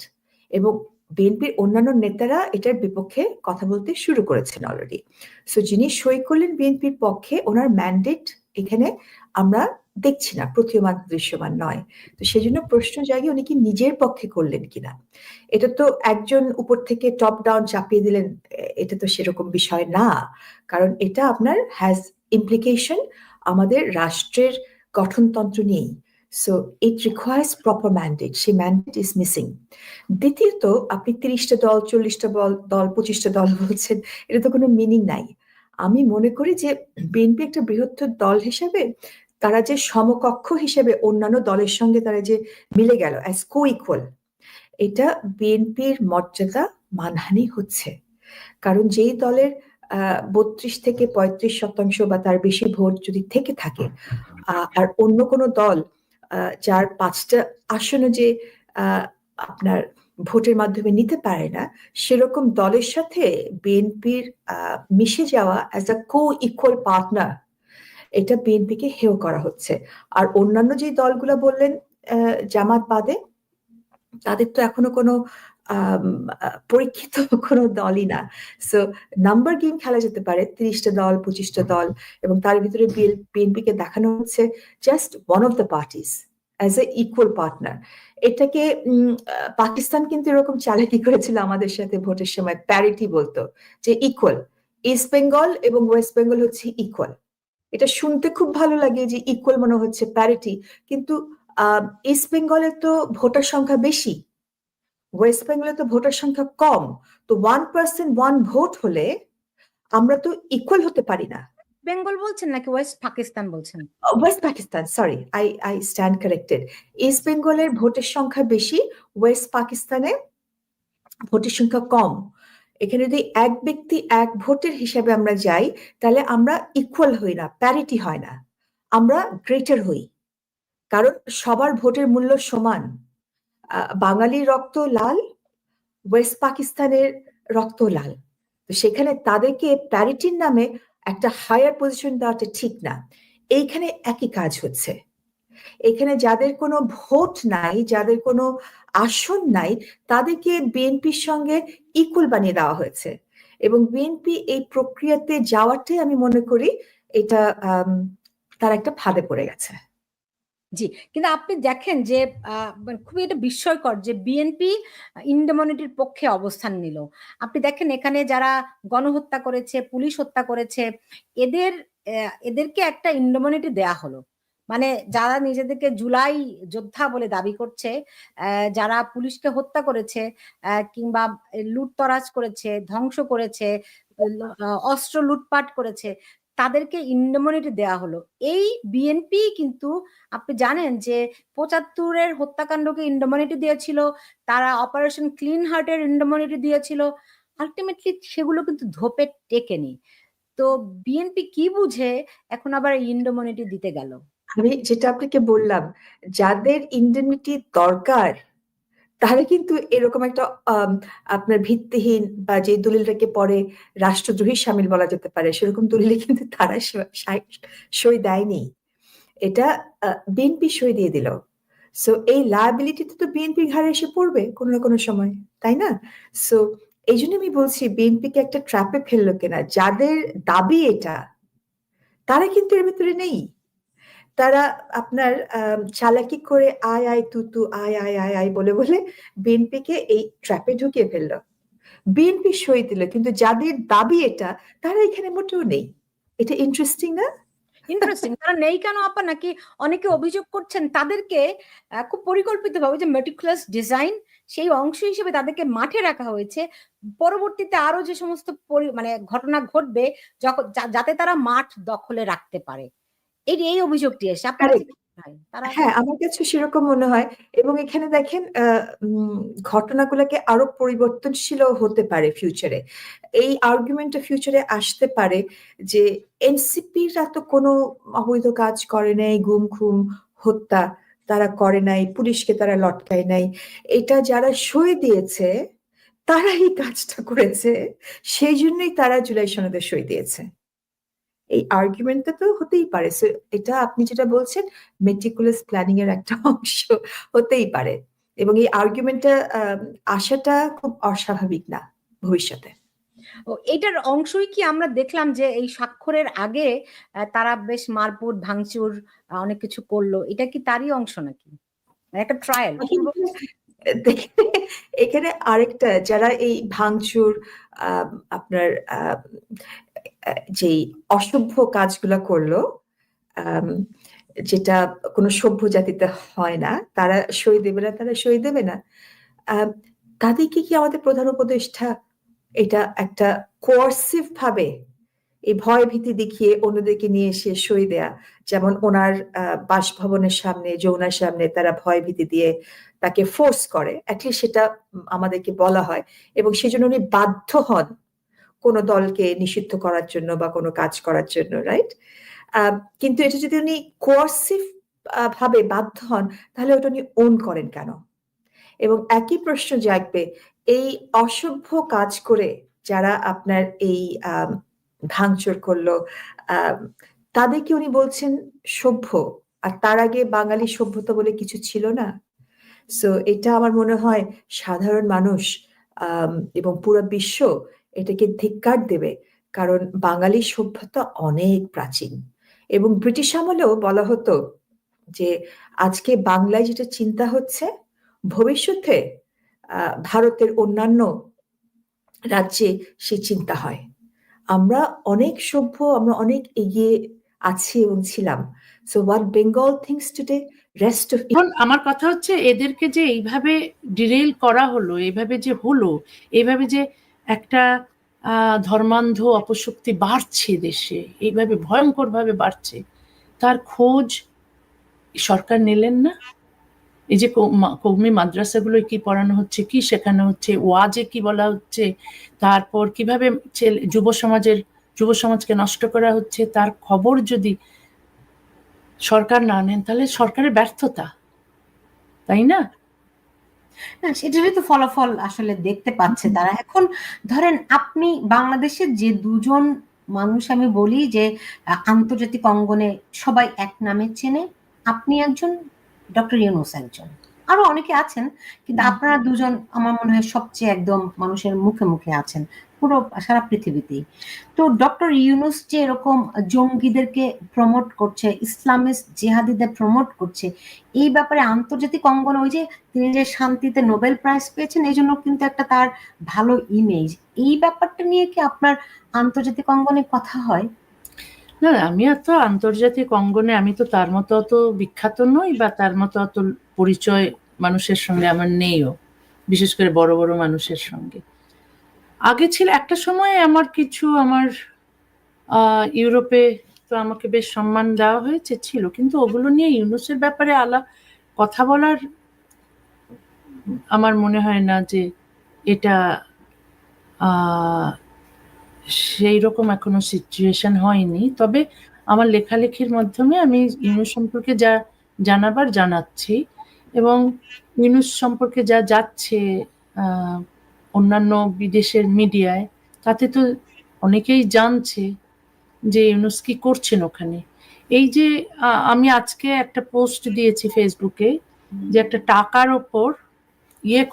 এবং বিএনপির অন্যান্য নেতারা এটার বিপক্ষে কথা বলতে শুরু করেছেন অলরেডি। সো যিনি সই করলেন বিএনপির পক্ষে, ওনার ম্যান্ডেট এখানে আমরা দেখছি না, প্রতীয়মান দৃশ্যমান নয়। তো সেই জন্য প্রশ্ন জাগে উনি কি নিজের পক্ষে করলেন কিনা। এটা তো একজন উপর থেকে টপ ডাউন চাপিয়ে দিলেন, এটা তো সেরকম বিষয় না। কারণ এটা আপনার হ্যাজ ইমপ্লিকেশন আমাদের রাষ্ট্রের গঠনতন্ত্র নিয়েই। So it requires proper mandate, সেই ম্যান্ডেট ইজ মিসিং। দ্বিতীয়ত, আপনি 30টা দল, 40টা দল, 25টা দল বলছেন, এটা তো কোনো মিনিং নাই। আমি মনে করি যে বিএনপি একটা বৃহত্তর দল হিসেবে তারা যে সমকক্ষ হিসেবে অন্যান্য দলের সঙ্গে তারা যে মিলে গেল অ্যাজ কো ইকুয়াল, এটা বিএনপির মর্যাদা মানহানি হচ্ছে। কারণ যেই দলের 32 থেকে 35% বা তার বেশি ভোট যদি থেকে থাকে, আর অন্য কোনো দল যার 5টা আসনে যে আপনার ভোটের মাধ্যমে নিতে পারে না, সেরকম দলের সাথে বিএনপির মিশে যাওয়া as a co equal partner, এটা বিএনপিকে হেয় করা হচ্ছে। আর অন্যান্য যে দলগুলো বললেন জামাত বাদে, তাদের তো এখনো কোনো পরীক্ষিত কোনো দলই না। সো নাম্বার গেম খেলা যেতে পারে, 30টা দল 25টা দল, এবং তার ভিতরে বিএনপিকে দেখানো হচ্ছে just one of the parties as a equal partner. এটাকে পাকিস্তান কিন্তু এরকম চালাকি করেছিল আমাদের সাথে ভোটের সময়, প্যারিটি বলতো যে ইকুয়াল, ইস্ট বেঙ্গল এবং ওয়েস্ট বেঙ্গল হচ্ছে ইকুয়াল। এটা শুনতে খুব ভালো লাগে যে ইকুয়াল মনে হচ্ছে প্যারিটি, কিন্তু ইস্ট বেঙ্গলে তো ভোটার সংখ্যা বেশি, ওয়েস্ট বেঙ্গলে তো ভোটার সংখ্যা কম। তো 1% 1 ভোট হলে আমরা তো ইকুয়াল হতে পারি না। বেঙ্গল বলছেন নাকি ওয়েস্ট পাকিস্তান বলছেন? West Pakistan, sorry, I stand corrected. East বেঙ্গলের ভোটের সংখ্যা বেশি, ওয়েস্ট পাকিস্তানে ভোটের সংখ্যা কম। এখানে যদি এক ব্যক্তি এক ভোটের হিসাবে আমরা যাই, তাহলে আমরা ইকুয়াল হই না, প্যারিটি হয় না, আমরা গ্রেটার হই। কারণ সবার ভোটের মূল্য সমান। বাঙালির রক্ত লাল, ওয়েস্ট পাকিস্তানের রক্ত লাল। তো সেখানে তাদেরকে প্যারিটির নামে একটা হায়ার পজিশন দেওয়াটা ঠিক না। এইখানে একই কাজ হচ্ছে। এখানে যাদের কোনো ভোট নাই, যাদের কোনো আসন নাই, তাদেরকে বিএনপির সঙ্গে ইকুয়াল বানিয়ে দেওয়া হয়েছে, এবং বিএনপি এই প্রক্রিয়াতে যাওয়াটাই আমি মনে করি এটা তার একটা ফাঁদে পড়ে গেছে। জি, কিন্তু আপনি দেখেন যে খুবই এটা বিস্ময়কর যে বিএনপি ইন্ডেমনিটির পক্ষে অবস্থান নিল। আপনি দেখেন এখানে যারা গণহত্যা করেছে, পুলিশ হত্যা করেছে, এদেরকে একটা ইন্ডেমনিটি দেয়া হলো। মানে যারা নিজেদেরকে জুলাই যোদ্ধা বলে দাবি করছে, যারা পুলিশকে হত্যা করেছে, কিংবা লুটতরাজ করেছে, ধ্বংস করেছে, অস্ত্র লুটপাট করেছে, তাদেরকে ইন্ডেমনিটি দেয়া হলো। এই বিএনপি কিন্তু আপনি জানেন যে 75-এর হত্যাকাণ্ডকে ইন্ডেমনিটি দিয়েছিল, তারা অপারেশন ক্লিন হার্টের ইন্ডেমনিটি দিয়েছিল, আলটিমেটলি সেগুলো কিন্তু ধোপে টেকেনি। তো বিএনপি কি বুঝে এখন আবার ইন্ডেমনিটি দিতে গেল? আমি যেটা আপনাকে বললাম, যাদের ইন্ডেমনিটি দরকার তাহলে কিন্তু এরকম একটা আপনার ভিত্তিহীন বা যে দলিলটাকে পরে রাষ্ট্রদ্রোহী সামিল বলা যেতে পারে, সেরকম দলিলে কিন্তু তারা সই দেয়নি। এটা বিএনপি সই দিয়ে দিল। সো এই লায়াবিলিটিতে তো বিএনপির ঘাড়ে এসে পড়বে কোনো না কোনো সময়, তাই না? সো এই জন্য আমি বলছি বিএনপিকে একটা ট্র্যাপে ফেললো কিনা। যাদের দাবি এটা, তারা কিন্তু এর ভিতরে নেই। তারা আপনার চালাকি করে আয় আয় তু আয় আয় আয় আয় বলে বলে বিএনপিকে এই ট্র্যাপে ঢুকিয়ে ফেললো। বিএনপি সই দিল, কিন্তু যাদের দাবি এটা, তারা এখানে মোটেও নেই। এটা ইন্টারেস্টিং না? ইন্টারেস্টিং। তারা নেই কেন আপা? নাকি অনেকে অভিযোগ করছেন তাদেরকে খুব পরিকল্পিতভাবে যে মেটিকুলাস ডিজাইন, সেই অংশ হিসেবে তাদেরকে মাঠে রাখা হয়েছে, পরবর্তীতে আরো যে সমস্ত মানে ঘটনা ঘটবে যখন যাতে তারা মাঠ দখলে রাখতে পারে। এই অভিযোগটি এসে আপনার কাছে কি মনে হয়? তারা হ্যাঁ, আমার কাছে সেরকম মনে হয়। এবং এখানে দেখেন ঘটনাগুলোকে আরো পরিবর্তনশীল হতে পারে ফিউচারে। এই আর্গুমেন্টটা ফিউচারে আসতে পারে যে এনসিপিরা তো কোনো অবৈধ কাজ করে নাই, গুম খুম হত্যা তারা করে নাই, পুলিশকে তারা লটকায় নাই। এটা যারা সই দিয়েছে তারা এই কাজটা করেছে, সেই জন্যই তারা জুলাই সনদে সই দিয়েছে। এই আর্গুমেন্টটা তো হতেই পারে। So, এটা আপনি যেটা বলছেন মেটিকুলাস প্ল্যানিং এর একটা অংশ হতেই পারে, এবং এই আর্গুমেন্টটা আসাটা খুব অস্বাভাবিক না ভবিষ্যতে। এটার অংশই কি আমরা দেখলাম যে এই স্বাক্ষরের আগে তারা বেশ মারপুট ভাঙচুর অনেক কিছু করলো, এটা কি তারই অংশ নাকি একটা ট্রায়াল? এখানে আরেকটা, যারা এই ভাঙচুর আপনার যেই অসভ্য কাজগুলা করলো, যেটা কোনো সভ্য জাতিতে হয় না, তারা সই দেবে না, তারা সই দেবে না। তাদেরকে কি আমাদের প্রধান উপদেষ্টা এটা একটা কোয়ার্সিভ ভাবে এই ভয় ভীতি দেখিয়ে অন্যদেরকে নিয়ে এসে সই দেয়া, যেমন ওনার বাসভবনের সামনে, যমুনার সামনে তারা ভয় ভীতি দিয়ে তাকে ফোর্স করে, অ্যাটলিস্ট সেটা আমাদেরকে বলা হয়, এবং সেজন্য উনি বাধ্য হন কোনো দলকে নিষিদ্ধ করার জন্য বা কোনো কাজ করার জন্য, রাইট? কিন্তু এটা যদি উনি কোয়ার্সিভ ভাবে বাধ্য হন, তাহলে ওটা উনি ওন করেন কেন? এবং একই প্রশ্ন জাগবে, এই অসভ্য কাজ করে যারা আপনার এই ভাঙচুর করলো, তাদেরকে উনি বলছেন সভ্য, আর তার আগে বাঙালি সভ্যতা বলে কিছু ছিল না। সো এটা আমার মনে হয় সাধারণ মানুষ এবং পুরো বিশ্ব এটাকে ধিক্কার দেবে, কারণ বাঙালি সভ্যতা অনেক প্রাচীন। এবং ব্রিটিশ আমলেও বলা হতো যে আজকে বাংলায় যেটা চিন্তা হচ্ছে, ভবিষ্যতে ভারতের অন্যান্য রাজ্যে সে চিন্তা হয়। আমরা অনেক সভ্য, আমরা অনেক এগিয়ে আছি এবং ছিলাম। So what Bengal things today, rest of এখন আমার কথা হচ্ছে এদেরকে যে এইভাবে ডিরেল করা হলো, এইভাবে যে হলো, এইভাবে যে একটা ধর্মান্ধ অপশক্তি বাড়ছে দেশে, এইভাবে ভয়ঙ্কর ভাবে বাড়ছে, তার খোঁজ সরকার নিলেন না? এই যে কওমি মাদ্রাসাগুলোয় কি পড়ানো হচ্ছে, কি শেখানো হচ্ছে, ওয়াজে কি বলা হচ্ছে, তারপর কিভাবে যুব সমাজকে নষ্ট করা হচ্ছে, তার খবর যদি সরকার না নেন, তাহলে সরকারের ব্যর্থতা, তাই না? না, সেটারই তো ফলাফল আসলে দেখতে পাচ্ছে তারা। এখন ধরেন আপনি বাংলাদেশের যে দুজন মানুষ, আমি বলি যে আন্তর্জাতিক অঙ্গনে সবাই এক নামে চেনে, আপনি একজন, ডক্টর ইউনূস একজন, আরো অনেকে আছেন, কিন্তু আপনারা দুজন আমার মনে হয় সবচেয়ে একদম মানুষের মুখে মুখে আছেন পুরো সারা পৃথিবীতেই। তো ডক্টর ইউনূস যে এরকম জঙ্গিদেরকে প্রমোট করছে, ইসলামিস্ট জিহাদিদের প্রমোট করছে, এই ব্যাপারে আন্তর্জাতিক অঙ্গনে ওই যে তিনি যে শান্তিতে নোবেল প্রাইজ পেয়েছেন, এই জন্য কিন্তু একটা তার ভালো ইমেজ, এই ব্যাপারটা নিয়ে কি আপনার আন্তর্জাতিক অঙ্গনে কথা হয়? না, আমি এত আন্তর্জাতিক অঙ্গনে আমি তো তার মতো অত বিখ্যাত নই, বা তার মতো অত পরিচয় মানুষের সঙ্গে আমার নেইও, বিশেষ করে বড় বড় মানুষের সঙ্গে। আগে ছিল একটা সময় আমার ইউরোপে তো আমাকে বেশ সম্মান দেওয়া হয়েছে ছিল, কিন্তু ওগুলো নিয়ে ইউনূসের ব্যাপারে কথা বলার আমার মনে হয় না যে এটা সেই রকম এখনো সিচুয়েশন হয়নি। তবে আমার লেখালেখির মাধ্যমে আমি ইউনূস সম্পর্কে যা জানাবার জানাচ্ছি, এবং ইউনূস সম্পর্কে যা যাচ্ছে অন্যান্য বিদেশের মিডিয়ায়, তাতে তো অনেকেই জানছে যে ইউনূস কি করছেন ওখানে। এই যে আমি আজকে একটা পোস্ট দিয়েছি ফেসবুকে, যে একটা টাকার ওপর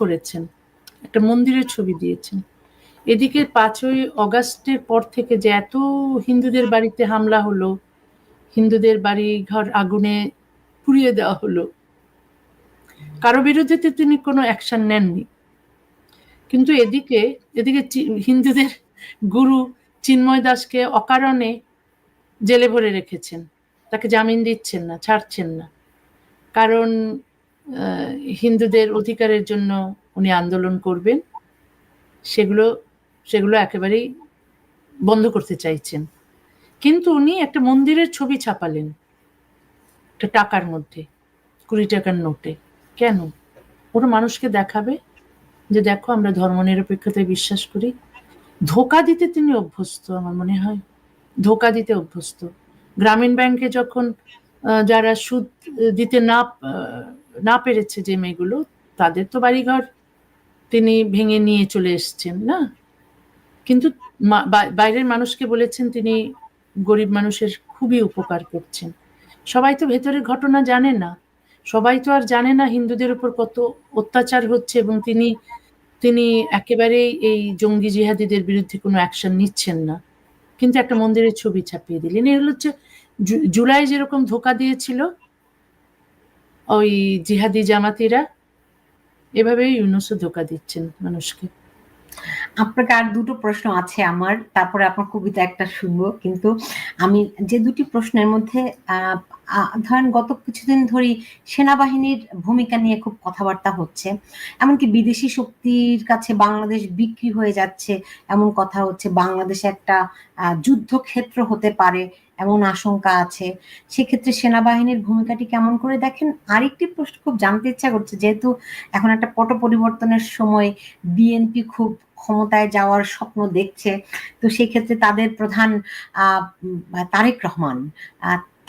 করেছেন, একটা মন্দিরের ছবি দিয়েছেন। এদিকে 5ই অগাস্টের পর থেকে যে এত হিন্দুদের বাড়িতে হামলা হলো, হিন্দুদের বাড়ি ঘর আগুনে পুড়িয়ে দেওয়া হলো, কারো বিরুদ্ধে তিনি কোনো অ্যাকশন নেননি। কিন্তু এদিকে হিন্দুদের গুরু চিন্ময় দাসকে অকারণে জেলে ভরে রেখেছেন, তাকে জামিন দিচ্ছেন না, ছাড়ছেন না, কারণ হিন্দুদের অধিকারের জন্য উনি আন্দোলন করবেন, সেগুলো একেবারেই বন্ধ করতে চাইছেন। কিন্তু উনি একটা মন্দিরের ছবি ছাপালেন একটা টাকার মধ্যে, 20 টাকার নোটে। কেন? ওরা মানুষকে দেখাবে যে দেখো আমরা ধর্মনিরপেক্ষতায় বিশ্বাস করি। ধোঁকা দিতে তিনি অভ্যস্ত, আমার মনে হয় ধোঁকা দিতে অভ্যস্ত। গ্রামীণ ব্যাংকে যখন যারা সুদ দিতে না পেরেছে, যে মেয়েগুলো, তাদের তো বাড়িঘর তিনি ভেঙে নিয়ে চলে এসছেন না, কিন্তু বাইরের মানুষকে বলেছেন তিনি গরিব মানুষের খুবই উপকার করছেন। সবাই তো ভেতরের ঘটনা জানে না, সবাই তো আর জানে না হিন্দুদের উপর কত অত্যাচার হচ্ছে, এবং তিনি একেবারেই এই জঙ্গি জিহাদিদের বিরুদ্ধে কোনো অ্যাকশন নিচ্ছেন না, কিন্তু একটা মন্দিরের ছবি ছাপিয়ে দিলেন। এগুলো হচ্ছে জুলাই যেরকম ধোঁকা দিয়েছিল ওই জিহাদি জামাতিরা, এভাবেই ইউনূসও ধোঁকা দিচ্ছেন মানুষকে। আপনাকে আর দুটো প্রশ্ন আছে আমার, তারপরে আপনার কবিতা একটা শুনবো। কিন্তু আমি যে দুটি প্রশ্নের মধ্যে ধরেন গত কিছুদিন ধরে সেনাবাহিনীর ভূমিকা নিয়ে খুব কথাবার্তা হচ্ছে, এমনকি বিদেশি শক্তির কাছে বাংলাদেশ বিক্রি হয়ে যাচ্ছে এমন কথা হচ্ছে, বাংলাদেশ একটা যুদ্ধক্ষেত্র হতে পারে, এমন আশঙ্কা আছে, সেক্ষেত্রে সেনাবাহিনীর ভূমিকাটি কেমন করে দেখেন? আরেকটি প্রশ্ন খুব জানতে ইচ্ছা করছে, যেহেতু এখন একটা পট পরিবর্তনের সময়, বিএনপি খুব ক্ষমতায় যাওয়ার স্বপ্ন দেখছে, তো সেক্ষেত্রে তাদের প্রধান তারেক রহমান,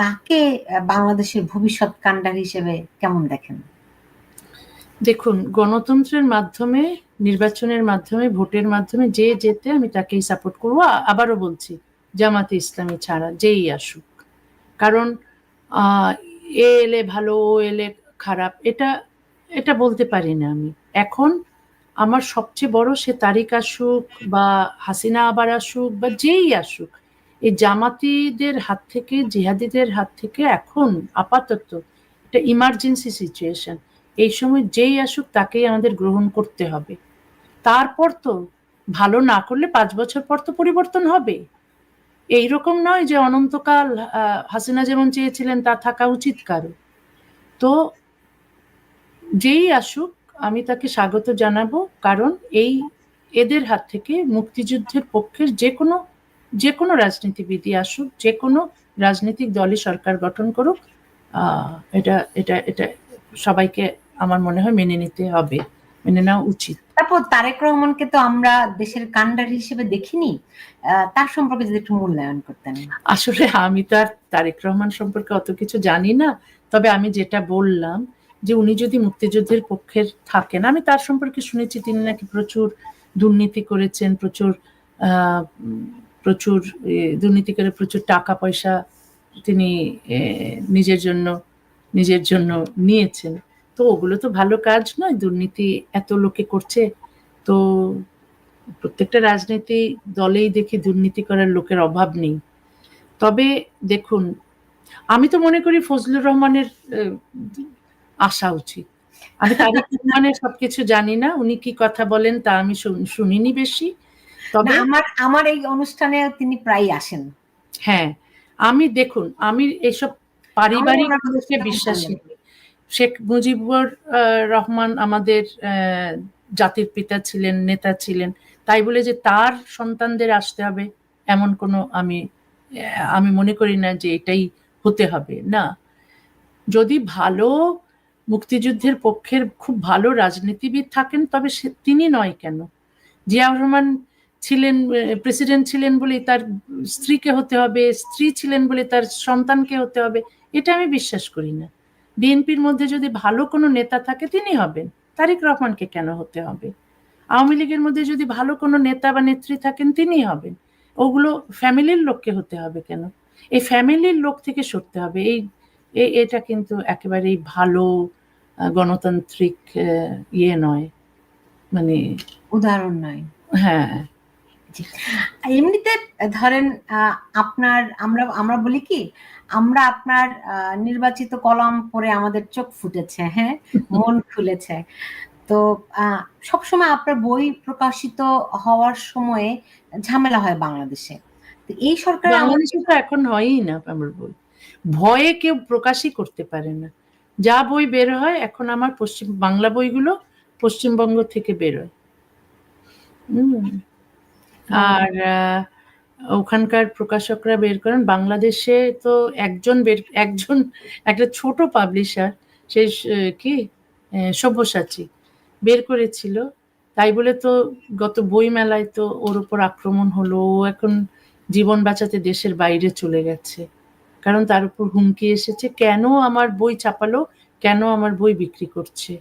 তাকে বাংলাদেশের ভবিষ্যৎ কাণ্ডার হিসেবে কেমন দেখেন? দেখুন, গণতন্ত্রের মাধ্যমে, নির্বাচনের মাধ্যমে, ভোটের মাধ্যমে যে যেতে আমি তাকেই সাপোর্ট করবো। আবারও বলছি, জামাতে ইসলামী ছাড়া যেই আসুক। কারণ এ এলে ভালো, ও এলে খারাপ, এটা এটা বলতে পারি না আমি। এখন আমার সবচেয়ে বড়, সে তারিক আসুক বা হাসিনা আবার আসুক বা যেই আসুক, এই জামাতিদের হাত থেকে, জিহাদিদের হাত থেকে এখন আপাতত এটা ইমার্জেন্সি সিচুয়েশন। এই সময় যেই আসুক তাকেই আমাদের গ্রহণ করতে হবে। তারপর তো ভালো না করলে 5 বছর পর তো পরিবর্তন হবে। এইরকম নয় যে অনন্তকাল হাসিনা যেমন চেয়েছিলেন তা থাকা উচিত কারো। তো যেই আসুক আমি তাকে স্বাগত জানাবো, কারণ এদের হাত থেকে মুক্তিযুদ্ধের পক্ষের যে কোনো রাজনীতিবিদই আসুক, যে কোনো রাজনৈতিক দলই সরকার গঠন করুক, এটা এটা এটা সবাইকে আমার মনে হয় মেনে নিতে হবে, মেনে নেওয়া উচিত। তারপর তারেক রহমানকে তো আমরা দেশের কাণ্ডার হিসেবে দেখিনি, তার সম্পর্কে যদি একটু মূল্যায়ন করতেন। আসলে আমি তো আর তারেক রহমান সম্পর্কে অত কিছু জানি না, তবে আমি যেটা বললাম যে উনি যদি মুক্তিযুদ্ধের পক্ষের থাকেন, আমি তার সম্পর্কে শুনেছি তিনি নাকি প্রচুর দুর্নীতি করেছেন, প্রচুর দুর্নীতি করে প্রচুর টাকা পয়সা তিনি নিজের জন্য নিয়েছেন। তো ওগুলো তো ভালো কাজ নয়, দুর্নীতি এত লোকে করছে। তো প্রত্যেকটা রাজনীতি দলেই দেখি দুর্নীতি করার লোকের অভাব নেই। তবে দেখুন, আমি তো মনে করি ফজলুর রহমানের আসা উচিত। আমি তারিক রহমানের সবকিছু জানি না, উনি কি কথা বলেন তা আমি শুনিনি বেশি। তবে আমার এই অনুষ্ঠানে তিনি প্রায় আসেন। হ্যাঁ, দেখুন, আমি এসব পারিবারিক জিনিসে বিশ্বাসী নই। শেখ মুজিবুর রহমান আমাদের জাতির পিতা ছিলেন, নেতা ছিলেন, তাই বলে যে তার সন্তানদের আসতে হবে এমন কোনো আমি মনে করি না যে এটাই হতে হবে। না, যদি ভালো মুক্তিযুদ্ধের পক্ষের খুব ভালো রাজনীতিবিদ থাকেন, তবে তিনি নয় কেন, জিয়া রহমান ছিলেন, প্রেসিডেন্ট ছিলেন বলে তার স্ত্রীকে হতে হবে, স্ত্রী ছিলেন বলে তার সন্তানকে হতে হবে, এটা আমি বিশ্বাস করি না। বিএনপির মধ্যে যদি ভালো কোনো নেতা থাকে তিনি হবেন, তারেক রহমানকে কেন হতে হবে? আওয়ামী লীগের মধ্যে যদি ভালো কোনো নেতা বা নেত্রী থাকেন তিনি হবেন, ওগুলো ফ্যামিলির লোককে হতে হবে কেন? এই ফ্যামিলির লোক থেকে সরতে হবে। এটা কিন্তু একেবারেই ভালো গণতান্ত্রিক নয়, মানে উদাহরণ নয়। হ্যাঁ, এমনিতে ধরেন আমরা বলি কি, আমরা আপনার নির্বাচিত কলাম পড়ে আমাদের চোখ ফুটেছে, হ্যাঁ, মন খুলেছে। তো সবসময় আপনার বই প্রকাশিত হওয়ার সময়ে ঝামেলা হয় বাংলাদেশে। তো এই সরকার বাংলাদেশে তো এখন হয়ই না আমার বই, ভয়ে কেউ প্রকাশই করতে পারে না। যা বই বের হয় এখন আমার বাংলা বইগুলো পশ্চিমবঙ্গ থেকে বেরোয়। আর ওখানকার প্রকাশকরা বের করেন। বাংলাদেশে তো একজন একটা ছোট পাবলিশার, সে কি সব্যসাচী বের করেছিল, তাই বলে তো গত বই মেলায় তো ওর উপর আক্রমণ হলো। ও এখন জীবন বাঁচাতে দেশের বাইরে চলে গেছে, কারণ তার উপর হুমকি এসেছে, কেন আমার বই ছাপালো, কেন আমার বই বিক্রি করছে।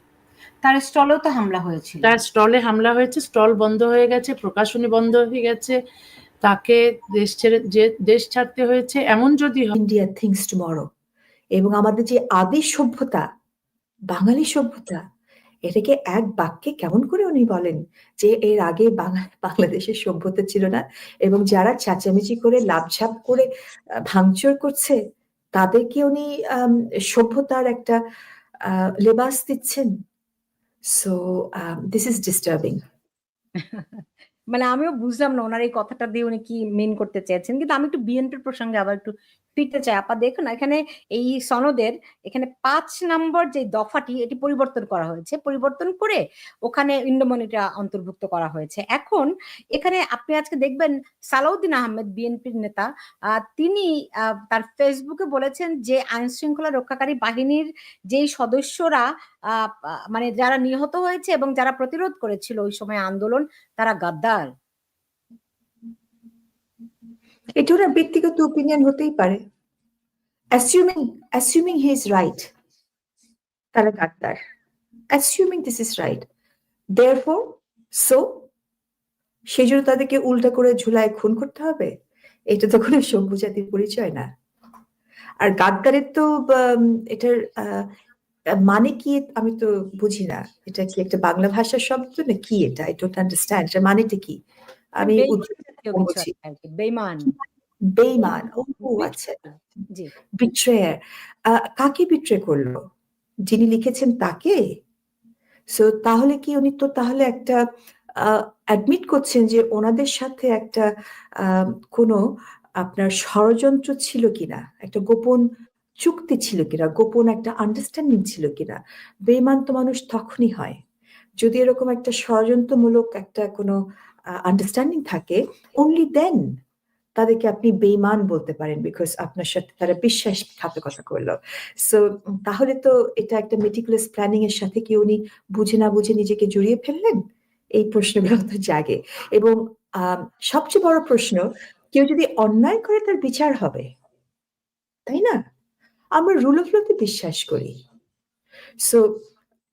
তার স্টলেও তো হামলা হয়েছিল। তার স্টলে হামলা হয়েছে, স্টল বন্ধ হয়ে গেছে, প্রকাশনী বন্ধ হয়ে গেছে, তাকে দেশ ছাড়তে হয়েছে। এমন যদি ইন্ডিয়া থিংস টুমরো, এবং আমাদের যে আদি সভ্যতা, বাঙালি সভ্যতা, এটাকে এক বাক্যে কেমন করে উনি বলেন যে এর আগে বাংলাদেশের সভ্যতা ছিল না, এবং যারা চেঁচামেচি করে লাফঝাপ করে ভাঙচুর করছে তাদেরকে উনি সভ্যতার একটা লেবাস দিচ্ছেন। So this is disturbing. মানে আমিও বুঝলাম না ওনার এই কথাটা দিয়ে উনি কি মেন করতে চেয়েছেন, কিন্তু আমি একটু বিএনপির প্রসঙ্গে আবার একটু ফিরতে চাই। আপা দেখুন এখানে এই সনদের এখানে 5 নম্বর যে দফাটি এটি পরিবর্তন করা হয়েছে, পরিবর্তন করে ওখানে ইন্ডোমনিটা অন্তর্ভুক্ত করা হয়েছে। এখন এখানে আপনি আজকে দেখবেন সালাউদ্দিন আহমেদ বিএনপির নেতা, তিনি তার ফেসবুকে বলেছেন যে আইন শৃঙ্খলা রক্ষাকারী বাহিনীর যেই সদস্যরা মানে যারা নিহত হয়েছে এবং যারা প্রতিরোধ করেছিল ওই সময় আন্দোলন, তারা গাদ্দার। এটা ওনার ব্যক্তিগত ওপিনিয়ন হতেই পারে, assuming he is right, তারা গাদ্দার, assuming this is right, therefore so সেই জন্য তাদেরকে উল্টা করে ঝুলায় খুন করতে হবে? এটা তো কোনো সভ্য জাতির পরিচয় না। আর গাদ্দারের তো এটার মানে কি আমি তো বুঝি না, এটা কি একটা বাংলা ভাষার শব্দ না কি? এটা আই ডোন্ট আন্ডারস্ট্যান্ড, এটা মানেটা কি? আমি বুঝি বেঈমান। বেঈমান, ও আচ্ছা, জি, বিট্রেয়ার। কাকে বিট্রে করলো? যিনি লিখেছেন তাকে? সো তাহলে কি উনি তো তাহলে একটা অ্যাডমিট করছেন যে ওনাদের সাথে একটা কোনো আপনার ষড়যন্ত্র ছিল কিনা, একটা গোপন চুক্তি ছিল কিনা, গোপন একটা আন্ডারস্ট্যান্ডিং ছিল কিনা। বেঈমান তো মানুষ তখনই হয় যদি এরকম একটা ষড়যন্ত্রমূলক একটা কোনো আন্ডারস্ট্যান্ডিং থাকে, অনলি দেন তাদেরকে আপনি বেঈমান বলতে পারেন, বিকজ আপনার সাথে তারা বিশ্বাসঘাতকতা করলো। সো তাহলে তো এটা একটা মেটিকুলাস প্ল্যানিং এর সাথে কি উনি বুঝে না বুঝে নিজেকে জড়িয়ে ফেললেন? এই প্রশ্নগুলো তো জাগে। এবং সবচেয়ে বড় প্রশ্ন, কেউ যদি অন্যায় করে তার বিচার হবে, তাই না? আমরা রুল অফ লতে বিশ্বাস করি। সো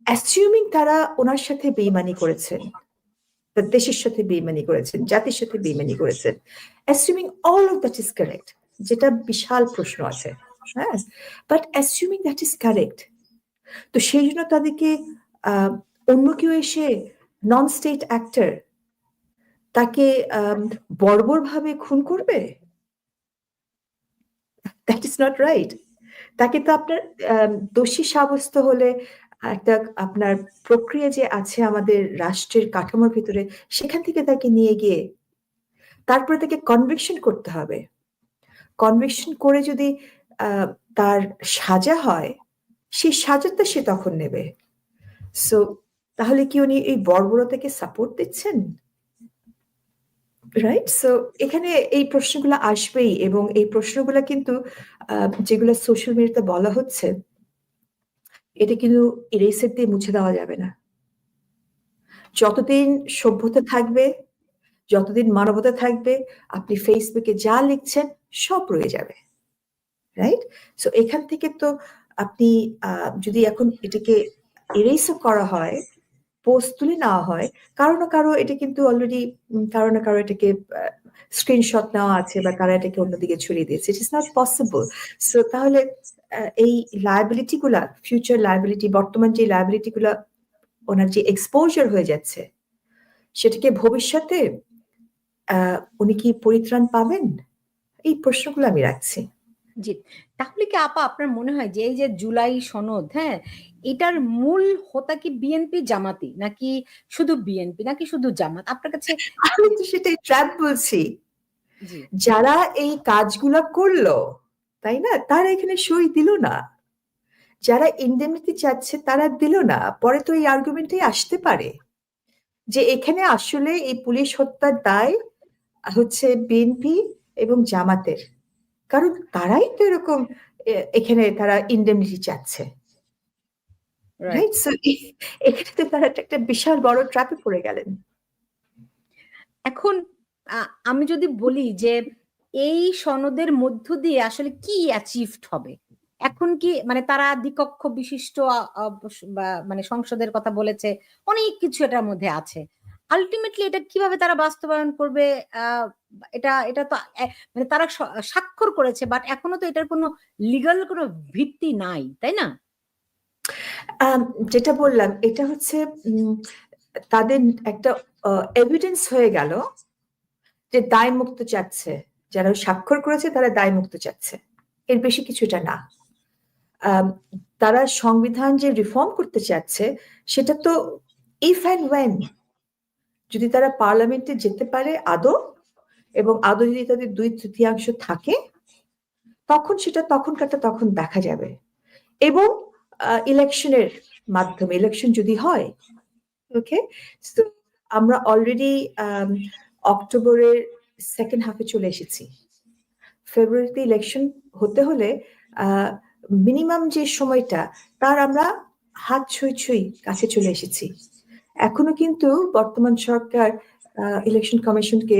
অ্যাসিউমিং তারা ওনার সাথে বেইমানি করেছেন, তার দেশের সাথে বেইমানি করেছেন, জাতির সাথে বেইমানি করেছেন, অ্যাসিউমিং all of that is correct, যেটা বিশাল প্রশ্ন আছে, হ্যাঁ, বাট অ্যাসিউমিং দ্যাট ইজ কারেক্ট, তো সেই জন্য তাদেরকে অন্য কেউ এসে নন স্টেট অ্যাক্টর তাকে বর্বরভাবে খুন করবে? That is not right. তাকে তো আপনার দোষী সাব্যস্ত হলে একটা আপনার প্রক্রিয়া যে আছে আমাদের রাষ্ট্রের কাঠামোর ভিতরে, সেখান থেকে তাকে নিয়ে গিয়ে তারপরে তাকে কনভিকশন করতে হবে। কনভিকশন করে যদি তার সাজা হয়, সেই সাজাটা সে তখন নেবে। সো তাহলে কি উনি এই বর্বরতাকে সাপোর্ট দিচ্ছেন? রাইট। সো এখানে এই প্রশ্নগুলো আসবেই, এবং এই প্রশ্নগুলো কিন্তু যেগুলো সোশ্যাল মিডিয়াতে বলা হচ্ছে, এটা কিন্তু ইরেজার দিয়ে মুছে দেওয়া যাবে না। যতদিন সভ্যতা থাকবে, যতদিন মানবতা থাকবে, আপনি ফেসবুকে যা লিখছেন সব রয়ে যাবে। রাইট। সো এখান থেকে তো আপনি যদি এখন এটাকে ইরেজ করা হয়, পোস্ট তুলে নেওয়া হয়, কারো না কারো এটা কিন্তু অলরেডি কারো না কারো এটাকে স্ক্রিনশট নেওয়া আছে, বা কারো এটাকে অন্যদিকে ছড়িয়ে দিয়েছে। It is not possible. So তাহলে এই লায়াবিলিটি গুলা, ফিউচার লায়াবিলিটি, বর্তমান যে লায়াবিলিটি গুলা ওনার যে এক্সপোজার হয়ে যাচ্ছে, সেটাকে ভবিষ্যতে উনি কি পরিত্রাণ পাবেন? এই প্রশ্নগুলো আমি রাখছি। জি, তাহলে কি আপা আপনার মনে হয় যে এই যে জুলাই সনদ, হ্যাঁ, এটার মূল হোতা কি বিএনপি জামাতি, নাকি শুধু বিএনপি, নাকি শুধু জামাত আপনার কাছে? আমি তো সেটাই ট্র্যাপ বলছি। জি, যারা এই কাজগুলো করলো, তাই না, তারা এখানে সই দিল না। যারা ইন্ডেমনিটি চাচ্ছে তারা দিল না। পরে তো এই আর্গুমেন্টই আসতে পারে যে এখানে আসলে এই পুলিশ হত্যার দায় হচ্ছে বিএনপি এবং জামাতের, কারণ তারাই তো এরকম এখানে তারা ইন্ডেমনিটি চাচ্ছে। রাইট। রাইট। সো এখানে তো তারা একটা বিশাল বড় ট্র্যাপে পড়ে গেলেন। এখন আমি যদি বলি যে এই সনদের মধ্য দিয়ে আসলে কি অ্যাচিভড হবে, এখন কি মানে তারা দ্বিকক্ষ বিশিষ্ট মানে সংসদের কথা বলেছে, অনেক কিছু এটার মধ্যে আছে, আলটিমেটলি এটা কিভাবে তারা বাস্তবায়ন করবে? এটা এটা তো মানে তারা স্বাক্ষর করেছে, বাট এখনো তো এটার কোনো লিগাল কোনো ভিত্তি নাই, তাই না? যেটা বললাম, এটা হচ্ছে তাদের একটা এভিডেন্স হয়ে গেল যে দায় মুক্ত চাচ্ছে, যারা স্বাক্ষর করেছে তারা দায় মুক্ত চাচ্ছে, এর বেশি কিছুটা না। তারা সংবিধান যে রিফর্ম করতে চাচ্ছে, সেটা তো ইফ অ্যান্ড ওয়েন যদি তারা পার্লামেন্টে যেতে পারে আদৌ, এবং আদৌ যদি তাদের 2/3 থাকে, তখন সেটা তখনকারটা তখন দেখা যাবে। এবং ইলেকশনের মাধ্যমে, ইলেকশন যদি হয়, ওকে, তো আমরা অলরেডি অক্টোবরের সেকেন্ড হাফে চলে এসেছি। ফেব্রুয়ারিতে ইলেকশন হতে হলে মিনিমাম যে সময়টা, তার আমরা হাত ছুঁই ছুঁই কাছে চলে এসেছি। এখনো কিন্তু বর্তমান সরকার ইলেকশন কমিশনকে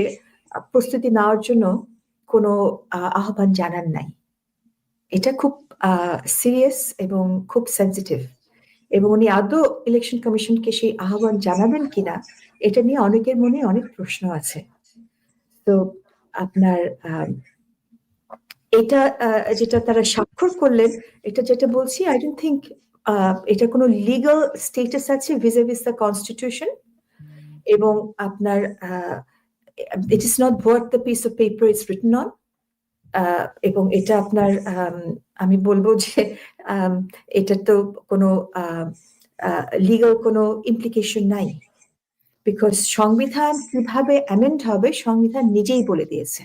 প্রস্তুতি নেওয়ার জন্য কোনো আহ্বান জানান নাই। এটা খুব সিরিয়াস এবং খুব সেন্সিটিভ, এবং উনি আদৌ ইলেকশন কমিশনকে সেই আহ্বান জানাবেন কিনা, এটা নিয়ে অনেকের মনে অনেক প্রশ্ন আছে। তো আপনার এটা যেটা তারা স্বাক্ষর করলেন, এটা যেটা বলছি, আই ডোন্ট থিঙ্ক এটা কোনো লিগাল স্টেটাস আছে ভিজাভিজ দ্য কনস্টিটিউশন, এবং আপনার it is not worth the piece of paper it's written on. এবং এটা আপনার আমি বলবো যে এটা তো কোনো লিগাল কোনো ইমপ্লিকেশন নাই, বিকজ সংবিধান কিভাবে অ্যামেন্ড হবে সংবিধান নিজেই বলে দিয়েছে,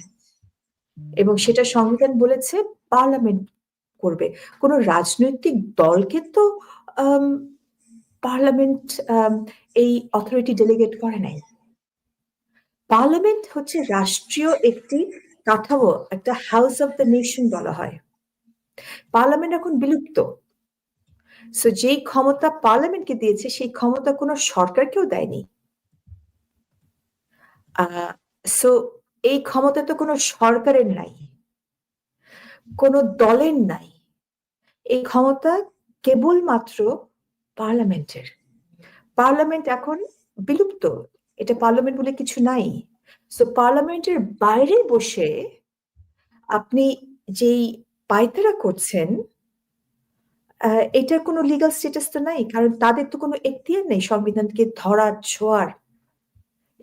এবং সেটা সংবিধান বলেছে পার্লামেন্ট করবে। কোনো রাজনৈতিক দলকে তো পার্লামেন্ট এই অথরিটি ডেলিগেট করে নাই। পার্লামেন্ট হচ্ছে রাষ্ট্রীয় একটি কাঠামো, একটা হাউস অফ দ্য নেশন বলা হয়। পার্লামেন্ট এখন বিলুপ্ত। সো যেই ক্ষমতা পার্লামেন্টকে দিয়েছে সেই ক্ষমতা কোনো সরকারকেও দেয়নি। সো এই ক্ষমতা তো কোনো সরকারের নাই, কোনো দলের নাই, এই ক্ষমতা কেবলমাত্র পার্লামেন্টের। পার্লামেন্ট এখন বিলুপ্ত, এটা পার্লামেন্ট বলে কিছু নাই। সো পার্লামেন্টের বাইরে বসে আপনি যেই পায়তারা করছেন, এটার কোনো লিগাল স্ট্যাটাস তো নাই, কারণ তাদের তো কোনো এখতিয়ার নেই সংবিধানকে ধরার ছোঁয়ার।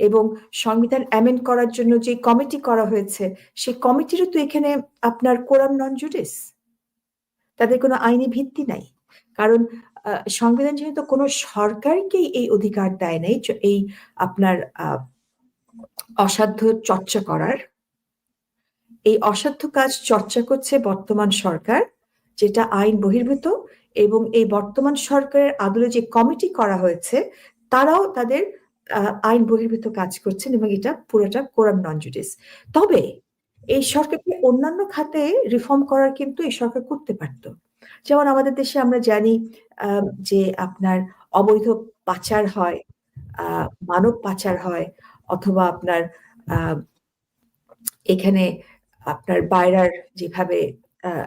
এবং সংবিধান অ্যামেন্ড করার জন্য যে কমিটি করা হয়েছে, সেই কমিটিরও তো এখানে আপনার কোরাম নন জুডিস, তাদের কোনো আইনি ভিত্তি নাই। কারণ সংবিধান যেহেতু কোনো সরকারকেই এই অধিকার দেয় নাই এই আপনার অসাধ্য চর্চা করার, এই অসাধ্য কাজ চর্চা করছে বর্তমান সরকার, যেটা আইন বহির্ভূত। এবং এই বর্তমান সরকারের আদলে যে কমিটি করা হয়েছে, তারাও তাদের আইন বহির্ভূত কাজ করছেন, এবং এটা পুরোটা কোরাম নন জুডিস। তবে এই সরকারকে অন্যান্য খাতে রিফর্ম করার কিন্তু এই সরকার করতে পারত। যেমন আমাদের দেশে আমরা জানি যে আপনার অবৈধ পাচার হয়, মানব পাচার হয়, অথবা আপনার এখানে আপনার বাইরার যেভাবে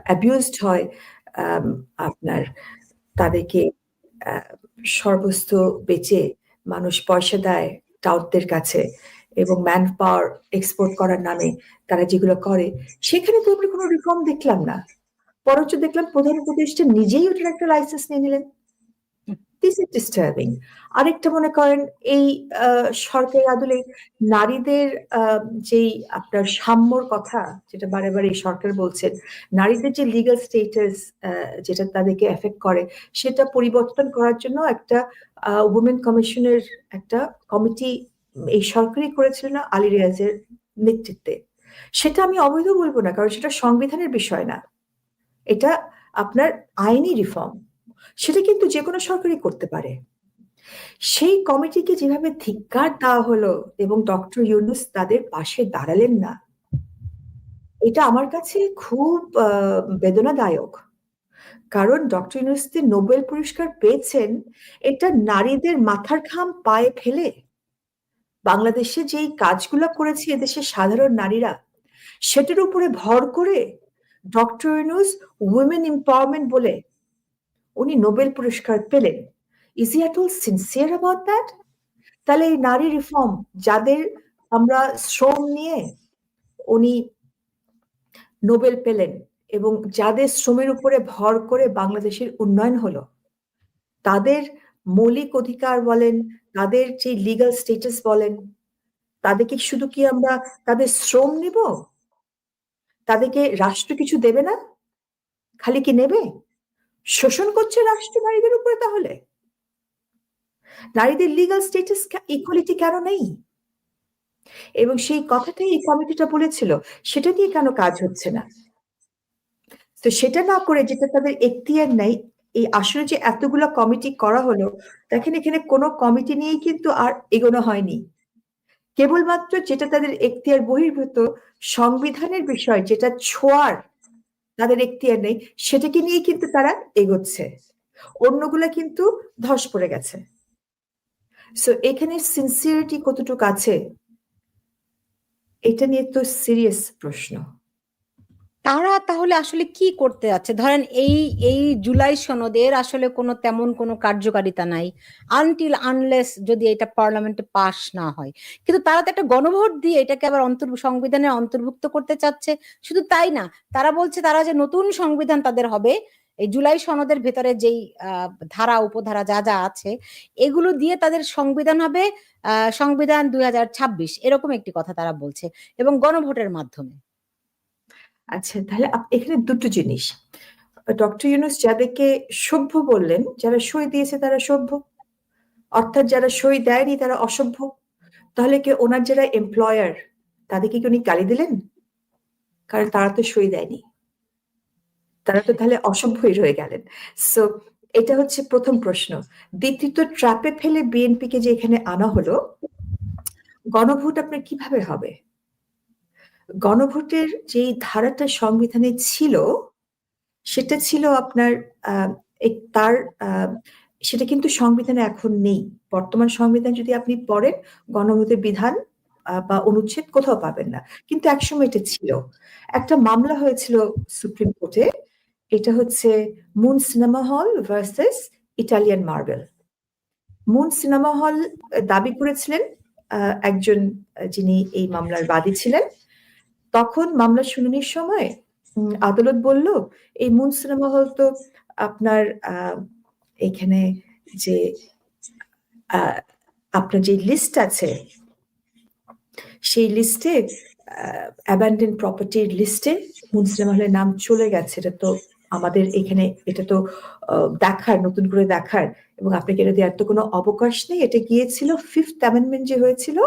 অ্যাবিউজড হয়, আপনার তাদেরকে সর্বস্ব বেচে মানুষ পয়সা দেয় টাউটদের কাছে, এবং ম্যান পাওয়ার এক্সপোর্ট করার নামে তারা যেগুলো করে, সেখানে তো আমরা কোনো রিফর্ম দেখলাম না। বরঞ্চ দেখলাম প্রধান উপদেষ্টা নিজেই ওটার একটা লাইসেন্স নিয়ে নিলেন। This is disturbing. আরেকটা মনে করেন, এই সরকারি আদলে নারীদের যেই আপনার সাম্যর কথা, যেটা বারে বারে সরকার বলছেন, নারীদের যে লিগাল স্টেটাস যেটা তাদেরকে এফেক্ট করে, সেটা পরিবর্তন করার জন্য একটা উইমেন কমিশনের একটা কমিটি এই সরকারই করেছিল না আলী রিয়াজের নেতৃত্বে। সেটা আমি অবৈধ বলবো না, কারণ সেটা সংবিধানের বিষয় না, এটা আপনার আইনি রিফর্ম। সেটা কিন্তু যে কোনো সরকারই করতে পারে। সেই কমিটিকে যেভাবে ধিক্কার দেওয়া হলো এবং ডক্টর ইউনূস তাদের পাশে দাঁড়ালেন না, এটা আমার কাছে খুব বেদনাদায়ক। কারণ ডক্টর ইউনূস যে নোবেল পুরস্কার পেয়েছেন, এটা নারীদের মাথার ঘাম পায়ে ফেলে বাংলাদেশে যেই কাজগুলো করেছে এদেশের সাধারণ নারীরা, সেটার উপরে ভর করে ডক্টর ইউনূস উইমেন এম্পাওয়ারমেন্ট বলে উনি নোবেল পুরস্কার পেলেন। Is he at all sincere about that? তাহলে এই নারী রিফর্ম, যাদের আমরা শ্রম নিয়ে উনি নোবেল পেলেন, এবং যাদের শ্রমের উপরে ভর করে বাংলাদেশের উন্নয়ন হলো, তাদের মৌলিক অধিকার বলেন, তাদের যে লিগাল স্টেটাস বলেন, তাদেরকে শুধু কি আমরা তাদের শ্রম নেব? তাদেরকে রাষ্ট্র কিছু দেবে না? খালি কি নেবে? শোষণ করছে রাষ্ট্র নারীদের উপরে তাহলে? নারীদের লিগ্যাল স্ট্যাটাস ইকুয়ালিটি কেন নেই? এবং সেই কথাটাই এই কমিটিটা বলেছিল, সেটা নিয়ে কেন কাজ হচ্ছে না? তো সেটা না করে যেটা তাদের এখতিয়ার নাই, এই আসলে যে এতগুলো কমিটি করা হলো, দেখেন এখানে কোনো কমিটি নিয়েই কিন্তু আর এগোনো হয়নি। কেবলমাত্র যেটা তাদের এখতিয়ার বহির্ভূত সংবিধানের বিষয়, যেটা ছোঁয়ার তাদের এখতিয়ার নেই, সেটাকে নিয়ে কিন্তু তারা এগোচ্ছে। অন্যগুলা কিন্তু ধস পড়ে গেছে। সো এখানে সিনসিয়ারিটি কতটুকু আছে, এটা নিয়ে তো সিরিয়াস প্রশ্ন। তারা তাহলে আসলে কি করতে যাচ্ছে? ধরেন এই এই জুলাই সনদের আসলে কোনো তেমন কোনো কার্যকারিতা নাই আনটিল আনলেস যদি এটা পার্লামেন্টে পাস না হয়। কিন্তু তারা তো একটা গণভোট দিয়ে এটাকে আবার সংবিধানে অন্তর্ভুক্ত করতে চাচ্ছে। শুধু তাই না, তারা বলছে তারা যে নতুন সংবিধান তাদের হবে এই জুলাই সনদের ভেতরে যেই ধারা উপধারা যা যা আছে এগুলো দিয়ে তাদের সংবিধান হবে সংবিধান 2026 এরকম একটি কথা তারা বলছে, এবং গণভোটের মাধ্যমে। আচ্ছা, তাহলে এখানে দুটো জিনিস। ডক্টর ইউনূস যাদেরকে সভ্য বললেন, যারা সই দিয়েছে তারা সভ্য, অর্থাৎ যারা সই দেয়নি তারা অসভ্য। তাহলে কি ওনার যারা এমপ্লয়ার, তাদেরকে কি উনি গালি দিলেন? কারণ তারা তো সই দেয়নি, তারা তো তাহলে অসভ্যই রয়ে গেলেন। সো এটা হচ্ছে প্রথম প্রশ্ন। দ্বিতীয়ত, ট্র্যাপে ফেলে বিএনপিকে যে এখানে আনা হলো, গণভোট আপনার কিভাবে হবে? গণভোটের যেই ধারাটা সংবিধানে ছিল, সেটা ছিল আপনার তার সেটা কিন্তু সংবিধানে এখন নেই। বর্তমান সংবিধান যদি আপনি পড়েন, গণভোটের বিধান বা অনুচ্ছেদ কোথাও পাবেন না, কিন্তু একসময় এটা ছিল। একটা মামলা হয়েছিল সুপ্রিম কোর্টে, এটা হচ্ছে moon cinema hall versus Italian marble. Moon cinema hall দাবি করেছিলেন একজন যিনি এই মামলার বাদী ছিলেন, তখন মামলা শুনানির সময় আদালত বলল এই মুন সিনেমা হল তো আপনার এখানে যে আপনার যে লিস্ট আছে সেই লিস্টে অ্যাবান্ডেন প্রপার্টির লিস্টে মুন সিনেমা হলের নাম চলে গেছে। এটা তো আমাদের এখানে, এটা তো দেখার, নতুন করে দেখার, এবং আপনাকে এটা দেওয়ার তো কোনো অবকাশ নেই। এটা গিয়েছিল ফিফথ অ্যামেন্ডমেন্ট যে হয়েছিল,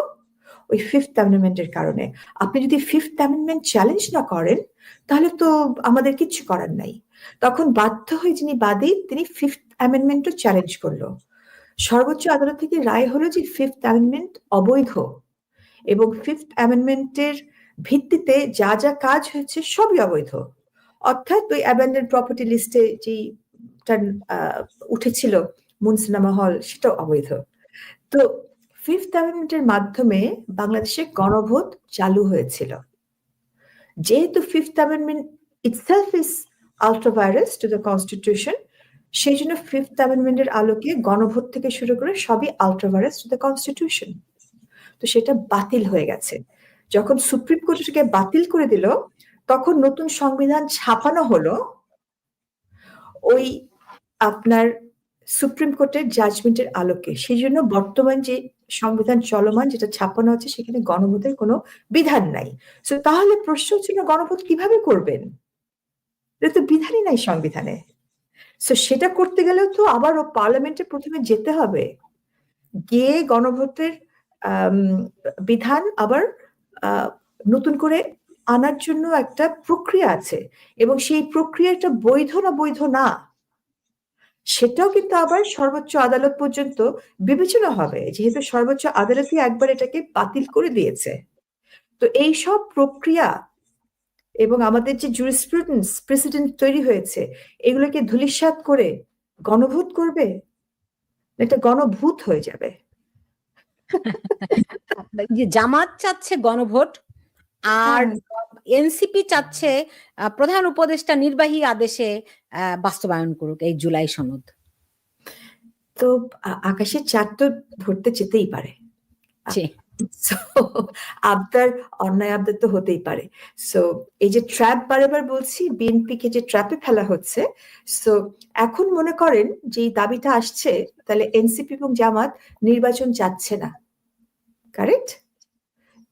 ওই ফিফথ অ্যামেন্ডমেন্টের কারণে। আপনি যদি ফিফথ অ্যামেন্ডমেন্ট চ্যালেঞ্জ না করেন তাহলে তো আমাদের কিচ্ছু করার নাই। তখন বাধ্য হয়ে যিনি বাদী, তিনি ফিফথ অ্যামেন্ডমেন্টও চ্যালেঞ্জ করলো। সর্বোচ্চ আদালত থেকে রায় হলো যে ফিফথ অ্যামেন্ডমেন্ট অবৈধ, এবং ফিফথ অ্যামেন্ডমেন্টের ভিত্তিতে যা যা কাজ হয়েছে সবই অবৈধ। অর্থাৎ ওই অ্যাবান্ডেন্ড প্রপার্টি লিস্টে যেটা উঠেছিল মুন সিনেমা হল, সেটাও অবৈধ। তো ফিফথ অ্যামেন্ডমেন্টের মাধ্যমে বাংলাদেশে গণভোট চালু হয়েছিল। যেহেতু fifth amendment itself is ultra vires to the constitution, সেই জন্য ফিফথ অ্যামেন্ডমেন্টের আলোকে গণভোট থেকে শুরু করে সবই আল্ট্রাভাইরাস টু দ্য কনস্টিটিউশন। তো সেটা বাতিল হয়ে গেছে। যখন সুপ্রিম কোর্ট সেটাকে বাতিল করে দিল, তখন নতুন সংবিধান ছাপানো হলো ওই আপনার সুপ্রিম কোর্টের জাজমেন্টের আলোকে। সেই জন্য বর্তমান যে সংবিধান চলমান, যেটা ছাপানো হচ্ছে, সেখানে গণভোটের কোনো বিধান নাই। তো তাহলে প্রশ্ন হচ্ছে না, গণভোট কিভাবে করবেন? এটা তো বিধানই নাই সংবিধানে। তো সেটা করতে গেলেও তো আবার ও পার্লামেন্টে প্রথমে যেতে হবে, গিয়ে গণভোটের বিধান আবার নতুন করে আনার জন্য একটা প্রক্রিয়া আছে, এবং সেই প্রক্রিয়াটা বৈধ না বৈধ না সেটাও কিন্তু আবার সর্বোচ্চ আদালত পর্যন্ত বিবেচনা হবে, যেহেতু সর্বোচ্চ আদালতই একবার এটাকে বাতিল করে দিয়েছে। তো এই সব প্রক্রিয়া এবং আমাদের যে জুরিসপ্রুডেন্স প্রেসিডেন্ট তৈরি হয়েছে, এগুলোকে ধূলিসাৎ করে গণভোট করবে, এটা গণভূত হয়ে যাবে। যে জামাত চাচ্ছে গণভোট, আর এনসিপি চাচ্ছে প্রধান উপদেষ্টা নির্বাহী আদেশে বাস্তবায়ন করুক এই জুলাই সনদ। তো আকাশের চাঁদ তো ধরতে যেতেই পারে, আবদার, অন্যায় আবদার তো হতেই পারে। সো এই যে ট্র্যাপ, বারবার বলছি, বিএনপিকে যে ট্র্যাপে ফেলা হচ্ছে, সো এখন মনে করেন যে এই দাবিটা আসছে, তাহলে এনসিপি এবং জামাত নির্বাচন চাচ্ছে না, কারেক্ট?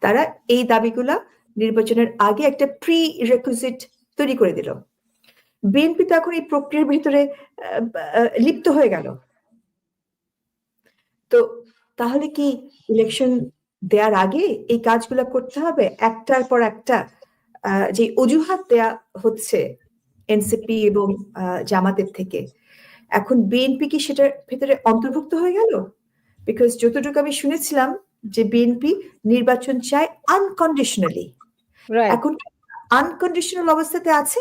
তারা এই দাবিগুলা নির্বাচনের আগে একটা প্রি রেকুইজিট তৈরি করে দিল। বিএনপি তো এখন এই প্রক্রিয়ার ভিতরে লিপ্ত হয়ে গেল। তো তাহলে কি ইলেকশন দেওয়ার আগে এই কাজগুলো করতে হবে একটার পর একটা? যে অজুহাত দেয়া হচ্ছে এনসিপি এবং জামাতের থেকে, এখন বিএনপি কি সেটার ভিতরে অন্তর্ভুক্ত হয়ে গেল? বিকজ যতটুকু আমি শুনেছিলাম যে বিএনপি নির্বাচন চায় আনকন্ডিশনালি। রাইট। এখন আনকন্ডিশনাল অবস্থাতে আছে?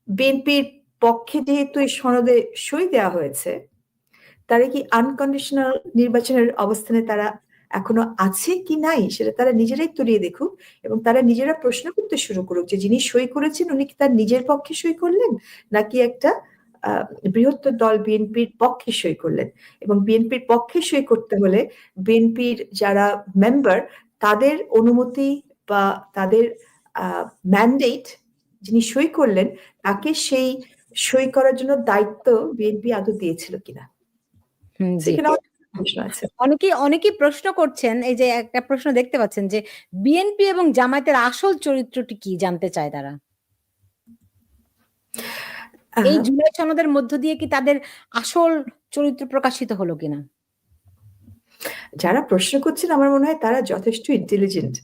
বিএনপির পক্ষে যেহেতু এই সনদে সই দেওয়া হয়েছে, তারা কি আনকন্ডিশনাল নির্বাচনের অবস্থানে তারা এখনো আছে কি নাই সেটা তারা নিজেরাই তলিয়ে দেখুক, এবং তারা নিজেরা প্রশ্ন করতে শুরু করুক যে যিনি সই করেছেন উনি কি তার নিজের পক্ষে সই করলেন নাকি একটা বৃহত্তর দল বিএনপির পক্ষে সই করলেন। এবং বিএনপির পক্ষে সই করতে হলে বিএনপির যারা মেম্বার তাদের অনুমতি বা তাদের ম্যান্ডেট যিনি সই করলেন তাকে সেই সই করার জন্য দায়িত্ব বিএনপি আদৌ দিয়েছিল কিনা, জি। সেখানে অনেক প্রশ্ন আছে। অনেকেই প্রশ্ন করছেন, এই যে একটা প্রশ্ন দেখতে পাচ্ছেন যে বিএনপি এবং জামায়াতের আসল চরিত্রটি কি জানতে চায় তারা। এই জুলাই সনদের মধ্য দিয়ে কি তাদের আসল চরিত্র প্রকাশিত হলো কিনা? যারা প্রশ্ন করছেন আমার মনে হয় তারা যথেষ্ট ইন্টেলিজেন্ট।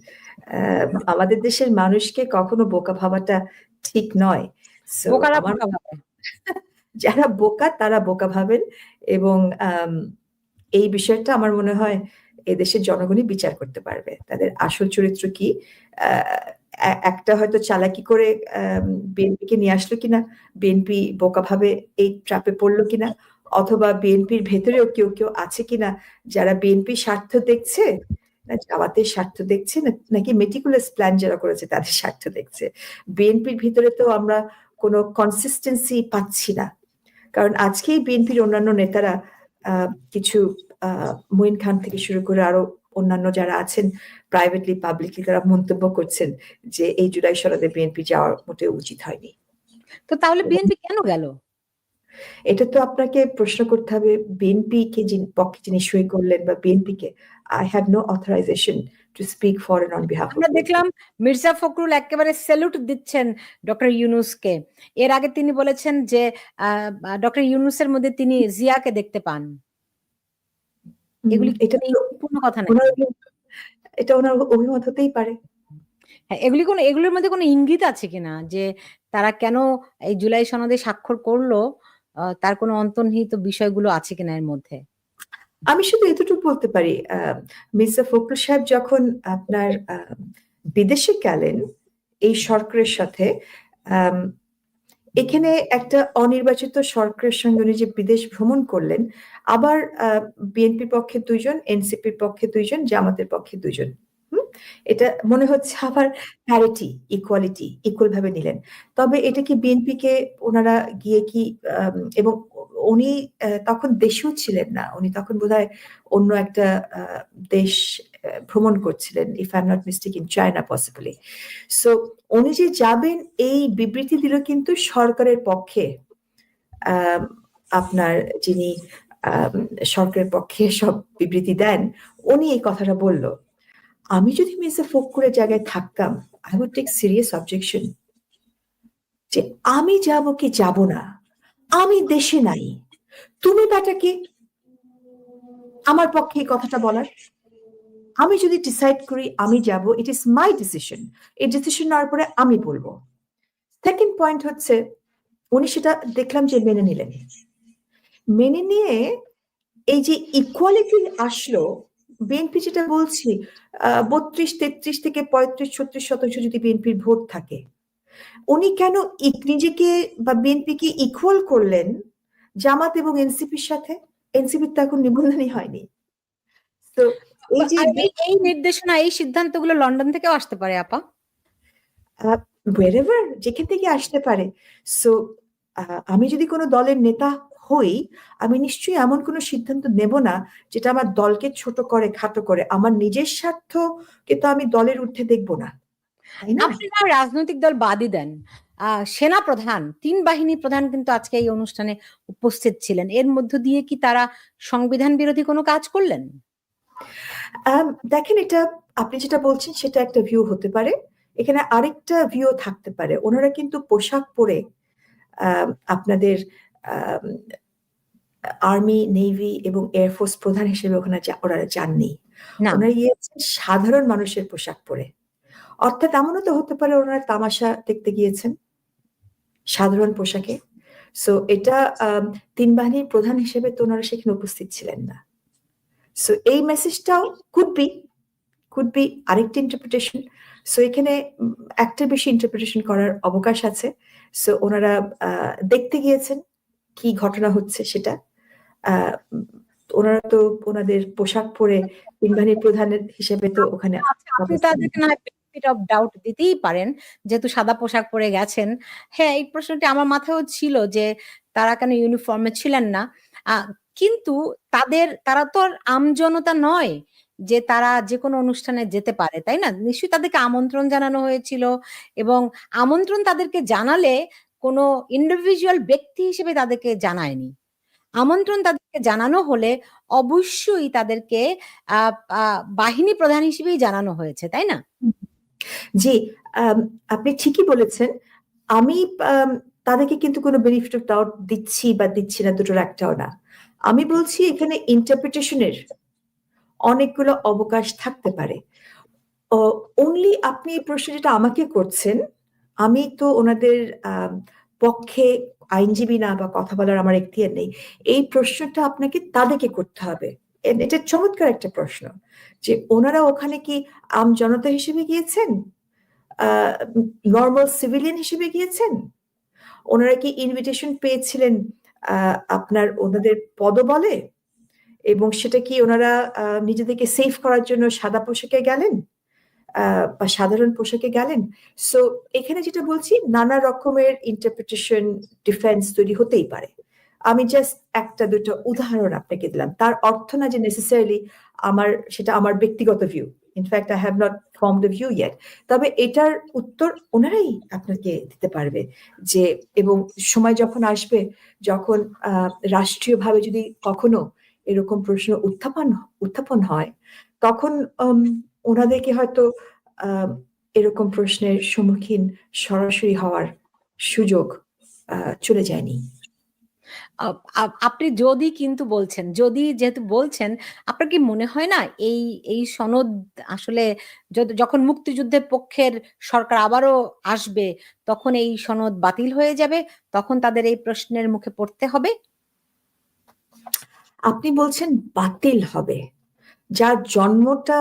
আমাদের দেশের মানুষকে কখনো বোকা ভাবাটা ঠিক নয়। So, বোকারা আমার বোকা ভাবে। যারা বোকা তারা বোকা ভাবেন, এবং এই বিষয়টা আমার মনে হয় এদেশের জনগণই বিচার করতে পারবে তাদের আসল চরিত্র কি। একটা হয়তো চালাকি করে বিএনপিকে নিয়ে আসলো কিনা, বিএনপি বোকা ভাবে এই ট্র্যাপে পড়লো কিনা, অথবা বিএনপির ভেতরেও কেউ কেউ আছে কিনা যারা বিএনপি স্বার্থ দেখছে না জামাতের স্বার্থ দেখছে নাকি মেটিকুলাস প্ল্যান যারা করেছে তাদের স্বার্থ দেখছে। বিএনপির ভিতরে তো আমরা কোনো কনসিস্টেন্সি পাচ্ছি না, কারণ আজকেই বিএনপির অন্যান্য নেতারা কিছু মঈন খান থেকে শুরু করে আরো অন্যান্য যারা আছেন প্রাইভেটলি পাবলিকলি তারা মন্তব্য করছেন যে এই জুলাই সনদে বিএনপি যাওয়ার মোটেও উচিত হয়নি। তো তাহলে বিএনপি কেন গেল? এটা তো আপনাকে প্রশ্ন করতে হবে বিএনপি কে পক্ষে যিনি সই করলেন বা বিএনপি কে। I have no authorization to speak for and on behalf of. আমরা দেখলাম মির্জা ফখরুল একেবারে স্যালুট দিচ্ছেন ডক্টর ইউনূসকে। এর আগে তিনি বলেছেন যে ডক্টর ইউনূসের মধ্যে তিনি জিয়াকে দেখতে পান। এগুলি এটা তো পূর্ণ কথা নাকি? এটা ওনার অভিমত হতেই পারে। হ্যাঁ, এগুলোর মধ্যে কোনো ইঙ্গিত আছে কিনা যে তারা কেন এই জুলাই সনদে স্বাক্ষর করলো, তার কোনো অন্তর্নিহিত বিষয়গুলো আছে কিনা এর মধ্যে? আমি শুধু এতটুকু বলতে পারি, মির্জা ফখরুল সাহেব যখন আপনার বিদেশে গেলেন এই সরকারের সাথে, এখানে একটা অনির্বাচিত সরকারের সঙ্গে উনি যে বিদেশ ভ্রমণ করলেন, আবার বিএনপির পক্ষে 2 জন, এনসিপির পক্ষে 2 জন, জামাতের পক্ষে 2 জন। এটা মনে হচ্ছে আবার প্যারিটি, ইকুয়ালিটি, ইকুয়াল ভাবে নিলেন। তবে এটা কি বিএনপি কে ওনারা গিয়ে কি এবং উনি তখন দেশেও ছিলেন না, উনি তখন বোধহয় অন্য একটা দেশ ভ্রমণ করছিলেন, if I am not mistaken China possibly. So উনি যে যাবেন এই বিবৃতি দিল কিন্তু সরকারের পক্ষে, আপনার যিনি সরকারের পক্ষে সব বিবৃতি দেন উনি এই কথাটা বলল। আমি যদি মির্জা ফখরুলের জায়গায় থাকতাম I would take serious objection যে আমি যাব কি যাব না, আমি দেশে নাই, তুমি বেটাকে আমার পক্ষে এই কথাটা বলার। আমি যদি ডিসাইড করি আমি যাব, ইট ইজ মাই ডিসিশন, এই ডিসিশন নেওয়ার পরে আমি বলবো। সেকেন্ড পয়েন্ট হচ্ছে উনি সেটা দেখলাম যে মেনে নিলেন, মেনে নিয়ে এই যে ইকুয়ালিটি আসলো, বিএনপি যেটা বলছি 32-33 থেকে 35-36% যদি বিএনপির ভোট থাকে, উনি কেন নিজেকে বা বিএনপিকে ইকুয়াল করলেন জামাত এবং এনসিপির সাথে? এনসিপির তো এখন নিবন্ধনই হয়নি। তো এই যে এই নির্দেশনা, এই সিদ্ধান্তগুলো লন্ডন থেকেও আসতে পারে আপা। wherever, যেখান থেকে আসতে পারে। সো আমি যদি কোনো দলের নেতা হই, আমি নিশ্চয়ই এমন কোনো সিদ্ধান্ত নেব না যেটা আমার দলকে ছোট করে, খাটো করে। আমার নিজের স্বার্থকে তো আমি দলের ঊর্ধ্বে দেখব না, তাই না? আপনারা রাজনৈতিক দল বাদই দেন, সেনা প্রধান, 3 বাহিনী প্রধান কিন্তু আজকে এই অনুষ্ঠানে উপস্থিত ছিলেন। এর মধ্য দিয়ে কি তারা সংবিধান বিরোধী কোনো কাজ করলেন? দেখেন, এটা আপনি যেটা বলছেন সেটা একটা ভিউ হতে পারে, এখানে আরেকটা ভিউ থাকতে পারে। ওনারা কিন্তু পোশাক পরে আপনাদের আর্মি, নেভি এবং এয়ারফোর্স প্রধান হিসেবে ওখানে ওনারা যাননি। না, ওনারা গিয়েছেন সাধারণ মানুষের পোশাক পরে। অর্থাৎ এমনও তো হতে পারে ওনারা তামাশা দেখতে গিয়েছেন সাধারণ পোশাকে। সো এটা ৩ বাহিনীর প্রধান হিসেবে তো ওনারা সেখানে উপস্থিত ছিলেন না। সো এই মেসেজটাও কুড বি আরেকটি ইন্টারপ্রিটেশন। সো এখানে একটা বেশি ইন্টারপ্রিটেশন করার অবকাশ আছে। সো ওনারা দেখতে গিয়েছেন কি ঘটনা হচ্ছে সেটা। ওনারা তো ওনাদের পোশাক পরে ৩ বাহিনীর প্রধানের হিসেবে তো ওখানে আচ্ছা, আপনি তাদেরকে না বেনিফিট অফ ডাউট দিতেই পারেন, যেহেতু সাদা পোশাক পরে গেছেন। হ্যাঁ, এই প্রশ্নটি আমার মাথায়ও ছিল যে তারা কেন ইউনিফর্মে ছিলেন না। কিন্তু তারা তো আর আমজনতা নয় যে তারা যে কোনো অনুষ্ঠানে যেতে পারে, তাই না? নিশ্চয়ই তাদেরকে আমন্ত্রণ জানানো হয়েছিল, এবং আমন্ত্রণ তাদেরকে জানালে কোনো ইন্ডিভিজুয়াল ব্যক্তি হিসেবে তাদেরকে জানায়নি। আমন্ত্রণ তাদেরকে জানানো হলে অবশ্যই তাদেরকে বাহিনী প্রধান হিসেবেই জানানো হয়েছে, তাই না? জি, আপনি ঠিকই বলেছেন। আমি তাদেরকে কিন্তু কোনো বেনিফিট অফ ডাউট দিচ্ছি বা দিচ্ছি না, দুটোর একটাও না। আমি বলছি এখানে ইন্টারপ্রিটেশনের অনেকগুলো অবকাশ থাকতে পারে। অনলি আপনি এই প্রশ্ন যেটা আমাকে করছেন, আমি তো ওনাদের পক্ষে আইনজীবী না বা কথা বলার আমার এখতিয়ার নেই। এই প্রশ্নটা আপনাকে তাদেরকে করতে হবে। এটা চমৎকার একটা প্রশ্ন যে ওনারা ওখানে কি জনতা হিসেবে গিয়েছেন, নর্মাল সিভিলিয়ান হিসেবে গিয়েছেন, ওনারা কি ইনভিটেশন পেয়েছিলেন আপনার ওনাদের পদবলে, এবং সেটা কি ওনারা নিজেদেরকে সেফ করার জন্য সাদা পোশাকে গেলেন বা সাধারণ পোশাকে গেলেন? সো এখানে যেটা বলছি, নানা রকমের ইন্টারপ্রিটেশন ডিফেন্স তৈরি হতেই পারে। আমি জাস্ট একটা দুটো উদাহরণ আপনাকে দিলাম, তার অর্থ না যে নেসেসারিলি সেটা আমার ব্যক্তিগত view. In fact I have not formed a view yet. তবে এটার উত্তর ওনারাই আপনাকে দিতে পারবে যে, এবং সময় যখন আসবে, যখন রাষ্ট্রীয়ভাবে যদি কখনো এরকম প্রশ্ন উত্থাপন হয়, তখন ওনাদেরকে হয়তো এরকম প্রশ্নের সম্মুখীন সরাসরি হওয়ার সুযোগ চলে যায়নি। আপনি যদি কিন্তু বলছেন, যেহেতু বলছেন, আপনার কি মনে হয় না এই সনদ আসলে যখন মুক্তিযুদ্ধের পক্ষের সরকার আবারও আসবে, তখন এই সনদ বাতিল হয়ে যাবে, তখন তাদের এই প্রশ্নের মুখে পড়তে হবে? আপনি বলছেন বাতিল হবে, যার জন্মটা